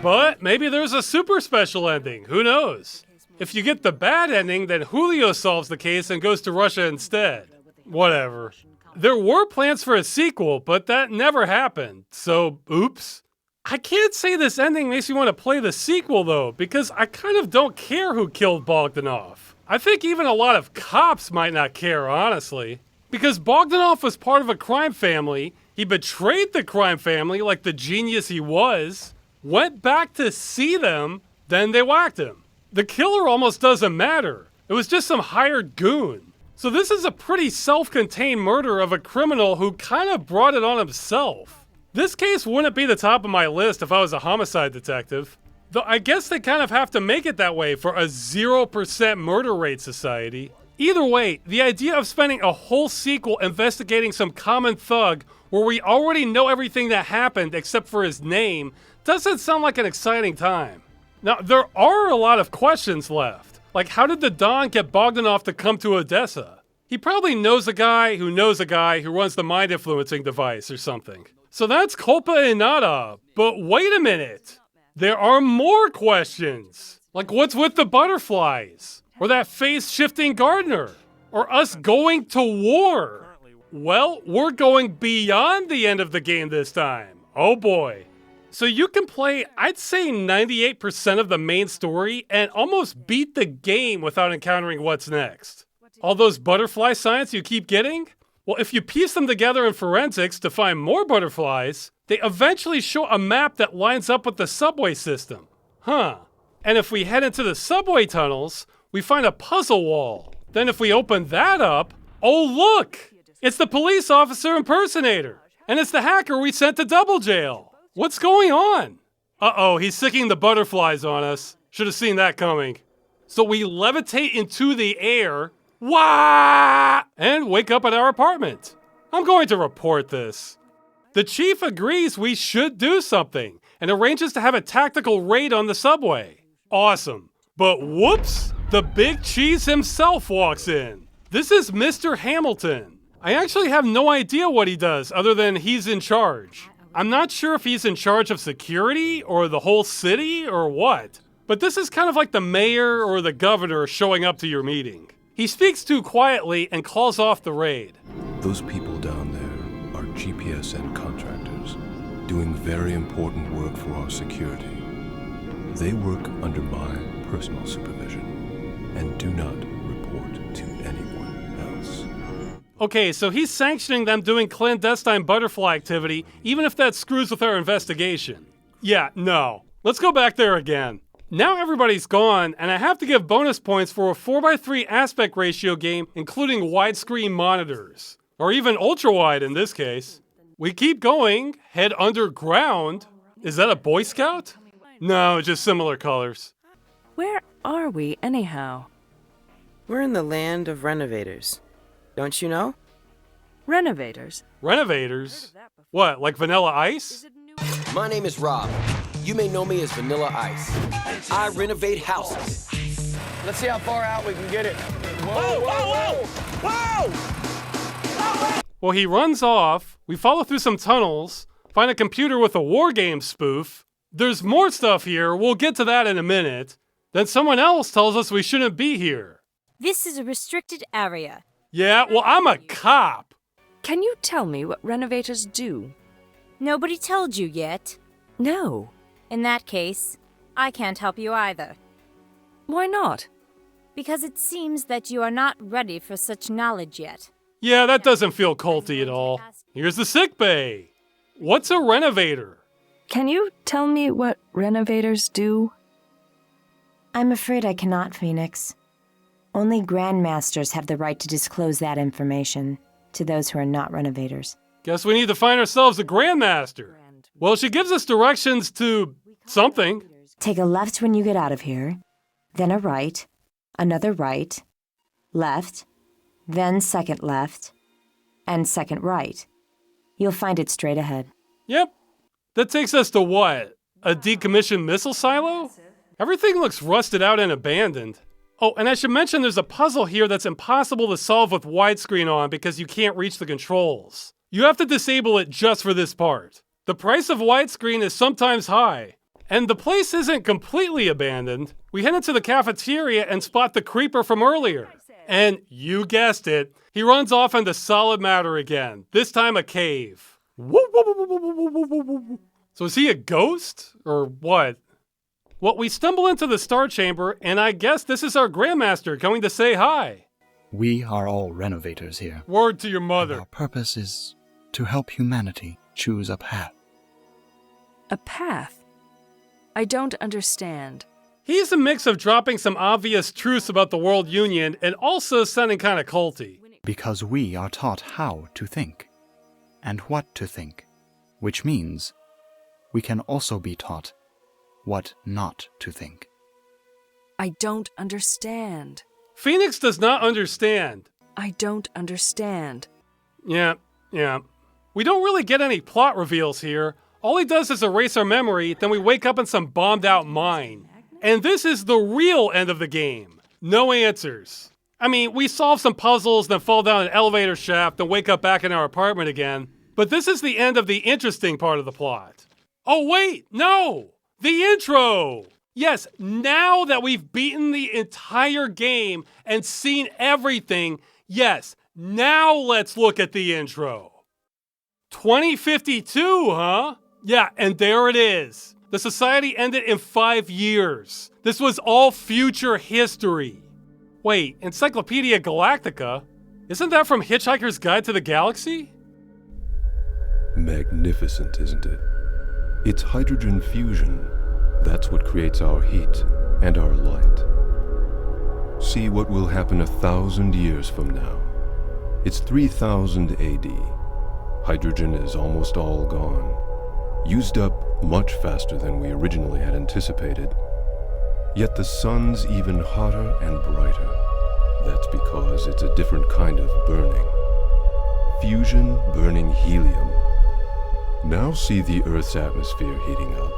But maybe there's a super special ending, who knows? If you get the bad ending, then Julio solves the case and goes to Russia instead. Whatever. There were plans for a sequel, but that never happened, so oops. I can't say this ending makes me want to play the sequel though, because I kind of don't care who killed Bogdanov. I think even a lot of cops might not care, honestly. Because Bogdanov was part of a crime family, he betrayed the crime family like the genius he was, went back to see them, then they whacked him. The killer almost doesn't matter. It was just some hired goon. So this is a pretty self-contained murder of a criminal who kind of brought it on himself. This case wouldn't be the top of my list if I was a homicide detective. Though I guess they kind of have to make it that way for a 0% murder rate society. Either way, the idea of spending a whole sequel investigating some common thug where we already know everything that happened except for his name doesn't sound like an exciting time. Now, there are a lot of questions left. Like, how did the Don get Bogdanov to come to Odessa? He probably knows a guy who runs the mind-influencing device or something. So that's Culpa Innata. But wait a minute. There are more questions. Like, what's with the butterflies? Or that face-shifting gardener? Or us going to war? Well, we're going beyond the end of the game this time. Oh boy. So you can play, I'd say 98% of the main story and almost beat the game without encountering what's next. All those butterfly signs you keep getting? Well, if you piece them together in forensics to find more butterflies, they eventually show a map that lines up with the subway system. Huh. And if we head into the subway tunnels, we find a puzzle wall. Then if we open that up, oh look! It's the police officer impersonator! And it's the hacker we sent to double jail! What's going on? Uh-oh, he's sicking the butterflies on us. Should have seen that coming. So we levitate into the air, wah, and wake up at our apartment. I'm going to report this. The chief agrees we should do something and arranges to have a tactical raid on the subway. Awesome. But whoops, the big cheese himself walks in. This is Mr. Hamilton. I actually have no idea what he does other than he's in charge. I'm not sure if he's in charge of security or the whole city or what. But this is kind of like the mayor or the governor showing up to your meeting. He speaks too quietly and calls off the raid. Those people down there are GPSN contractors, doing very important work for our security. They work under my personal supervision and do not report to anyone else. Okay, so he's sanctioning them doing clandestine butterfly activity, even if that screws with our investigation. Yeah, no. Let's go back there again. Now everybody's gone, and I have to give bonus points for a 4:3 aspect ratio game, including widescreen monitors. Or even ultra-wide in this case. We keep going, head underground. Is that a Boy Scout? No, just similar colors. Where are we, anyhow? We're in the land of renovators. Don't you know? Renovators? Renovators? What, like Vanilla Ice? My name is Rob. You may know me as Vanilla Ice. I renovate houses. Let's see how far out we can get it. Whoa, whoa, whoa! Whoa! Well, he runs off, we follow through some tunnels, find a computer with a war game spoof. There's more stuff here, we'll get to that in a minute. Then someone else tells us we shouldn't be here. This is a restricted area. Yeah, well, I'm a cop. Can you tell me what renovators do? Nobody told you yet. No. In that case, I can't help you either. Why not? Because it seems that you are not ready for such knowledge yet. Yeah, that doesn't feel culty at all. Here's the sick bay. What's a renovator? Can you tell me what renovators do? I'm afraid I cannot, Phoenix. Only Grandmasters have the right to disclose that information to those who are not renovators. Guess we need to find ourselves a Grandmaster. Well, she gives us directions to something. Take a left when you get out of here, then a right, another right, left, then second left, and second right. You'll find it straight ahead. Yep. That takes us to what? A decommissioned missile silo? Everything looks rusted out and abandoned. Oh, and I should mention there's a puzzle here that's impossible to solve with widescreen on because you can't reach the controls. You have to disable it just for this part. The price of widescreen is sometimes high. And the place isn't completely abandoned. We head into the cafeteria and spot the creeper from earlier. And you guessed it, he runs off into solid matter again, this time a cave. So is he a ghost? Or what? Well, we stumble into the Star Chamber, and I guess this is our Grandmaster coming to say hi. We are all renovators here. Word to your mother. Our purpose is to help humanity choose a path. A path? I don't understand. He's a mix of dropping some obvious truths about the World Union and also sounding kind of culty. Because we are taught how to think and what to think, which means we can also be taught what not to think. I don't understand. Phoenix does not understand. I don't understand. Yeah. We don't really get any plot reveals here. All he does is erase our memory, then we wake up in some bombed out mine. And this is the real end of the game. No answers. I mean, we solve some puzzles, then fall down an elevator shaft, then wake up back in our apartment again. But this is the end of the interesting part of the plot. Oh wait, no! The intro! Yes, now that we've beaten the entire game and seen everything, yes, now let's look at the intro. 2052, huh? Yeah, and there it is. The society ended in 5 years. This was all future history. Wait, Encyclopedia Galactica? Isn't that from Hitchhiker's Guide to the Galaxy? Magnificent, isn't it? It's hydrogen fusion. That's what creates our heat and our light. See what will happen 1,000 years from now. It's 3000 AD. Hydrogen is almost all gone. Used up much faster than we originally had anticipated. Yet the sun's even hotter and brighter. That's because it's a different kind of burning. Fusion burning helium. Now see the Earth's atmosphere heating up.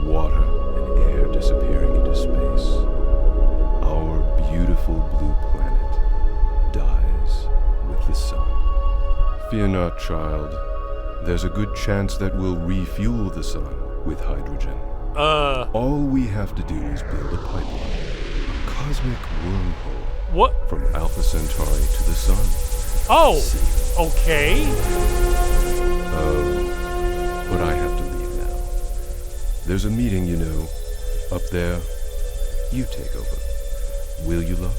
Water and air disappearing into space. Our beautiful blue planet dies with the sun. Fear not, child. There's a good chance that we'll refuel the sun with hydrogen. All we have to do is build a pipeline. A cosmic wormhole. What? From Alpha Centauri to the sun. Oh, okay. But I have to leave now. There's a meeting, you know, up there. You take over. Will you, love?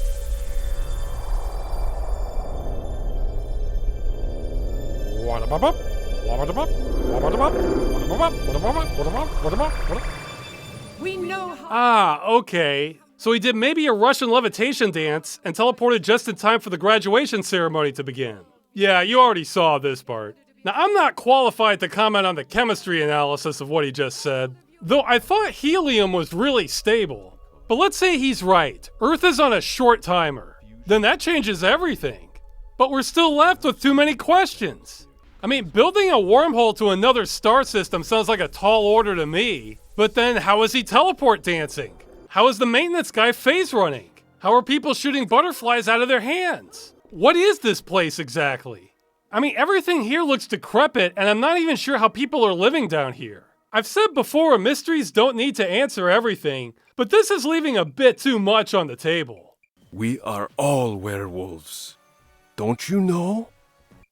We know how. Ah, okay. So he did maybe a Russian levitation dance and teleported just in time for the graduation ceremony to begin. Yeah, you already saw this part. Now, I'm not qualified to comment on the chemistry analysis of what he just said, though I thought helium was really stable. But let's say he's right. Earth is on a short timer. Then that changes everything. But we're still left with too many questions. I mean, building a wormhole to another star system sounds like a tall order to me. But then how is he teleport dancing? How is the maintenance guy phase running? How are people shooting butterflies out of their hands? What is this place exactly? I mean, everything here looks decrepit, and I'm not even sure how people are living down here. I've said before, mysteries don't need to answer everything, but this is leaving a bit too much on the table. We are all werewolves. Don't you know?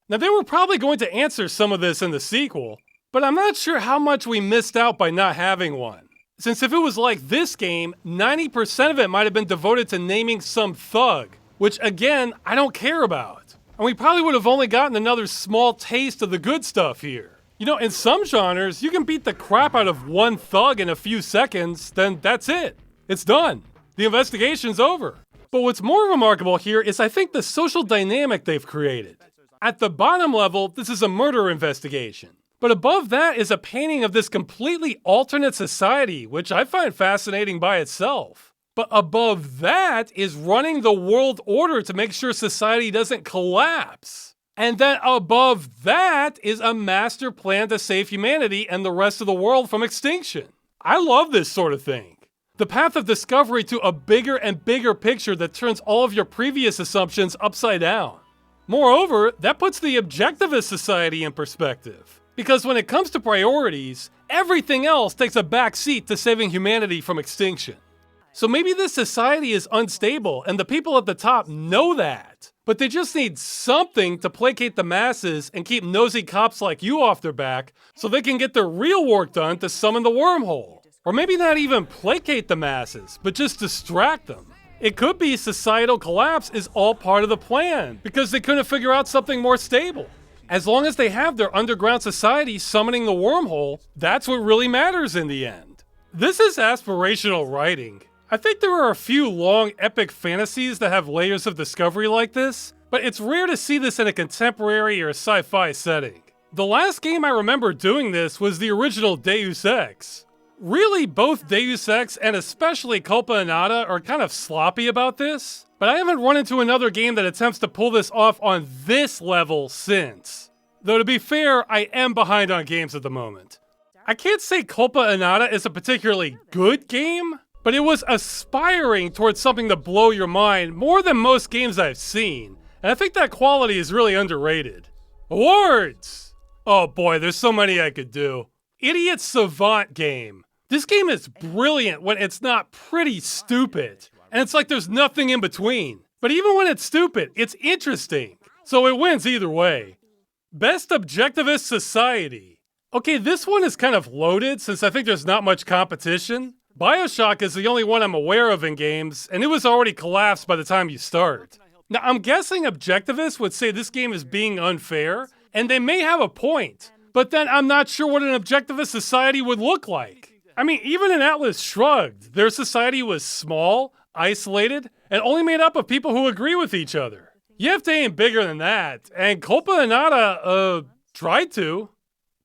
Now, they were probably going to answer some of this in the sequel, but I'm not sure how much we missed out by not having one. Since if it was like this game, 90% of it might have been devoted to naming some thug, which again, I don't care about. And we probably would have only gotten another small taste of the good stuff here. You know, in some genres, you can beat the crap out of one thug in a few seconds, then that's it. It's done. The investigation's over. But what's more remarkable here is I think the social dynamic they've created. At the bottom level, this is a murder investigation. But above that is a painting of this completely alternate society, which I find fascinating by itself. But above that is running the world order to make sure society doesn't collapse. And then above that is a master plan to save humanity and the rest of the world from extinction. I love this sort of thing. The path of discovery to a bigger and bigger picture that turns all of your previous assumptions upside down. Moreover, that puts the Objectivist society in perspective. Because when it comes to priorities, everything else takes a back seat to saving humanity from extinction. So maybe this society is unstable and the people at the top know that, but they just need something to placate the masses and keep nosy cops like you off their back so they can get their real work done to summon the wormhole. Or maybe not even placate the masses, but just distract them. It could be societal collapse is all part of the plan because they couldn't figure out something more stable. As long as they have their underground society summoning the wormhole, that's what really matters in the end. This is aspirational writing. I think there are a few long epic fantasies that have layers of discovery like this, but it's rare to see this in a contemporary or sci-fi setting. The last game I remember doing this was the original Deus Ex. Really, both Deus Ex and especially Culpa Innata are kind of sloppy about this, but I haven't run into another game that attempts to pull this off on this level since. Though to be fair, I am behind on games at the moment. I can't say Culpa Innata is a particularly good game, but it was aspiring towards something to blow your mind more than most games I've seen, and I think that quality is really underrated. Awards! Oh boy, there's so many I could do. Idiot Savant Game. This game is brilliant when it's not pretty stupid, and it's like there's nothing in between. But even when it's stupid, it's interesting, so it wins either way. Best Objectivist Society. Okay, this one is kind of loaded since I think there's not much competition. BioShock is the only one I'm aware of in games, and it was already collapsed by the time you start. Now, I'm guessing Objectivists would say this game is being unfair, and they may have a point, but then I'm not sure what an Objectivist society would look like. I mean, even in Atlas Shrugged, their society was small, isolated, and only made up of people who agree with each other. You have to aim bigger than that, and Culpa Innata, tried to.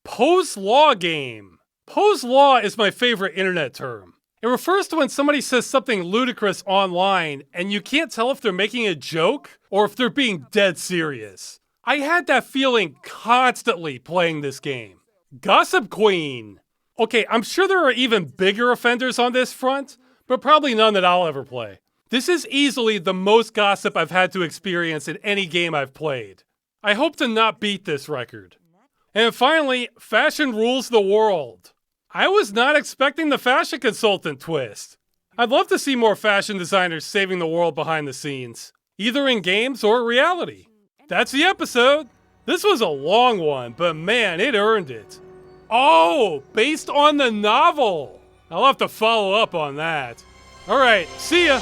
Post-law game. Post-law is my favorite internet term. It refers to when somebody says something ludicrous online and you can't tell if they're making a joke or if they're being dead serious. I had that feeling constantly playing this game. Gossip Queen. Okay, I'm sure there are even bigger offenders on this front, but probably none that I'll ever play. This is easily the most gossip I've had to experience in any game I've played. I hope to not beat this record. And finally, fashion rules the world. I was not expecting the fashion consultant twist. I'd love to see more fashion designers saving the world behind the scenes, either in games or reality. That's the episode. This was a long one, but man, it earned it. Oh, based on the novel. I'll have to follow up on that. All right, see ya.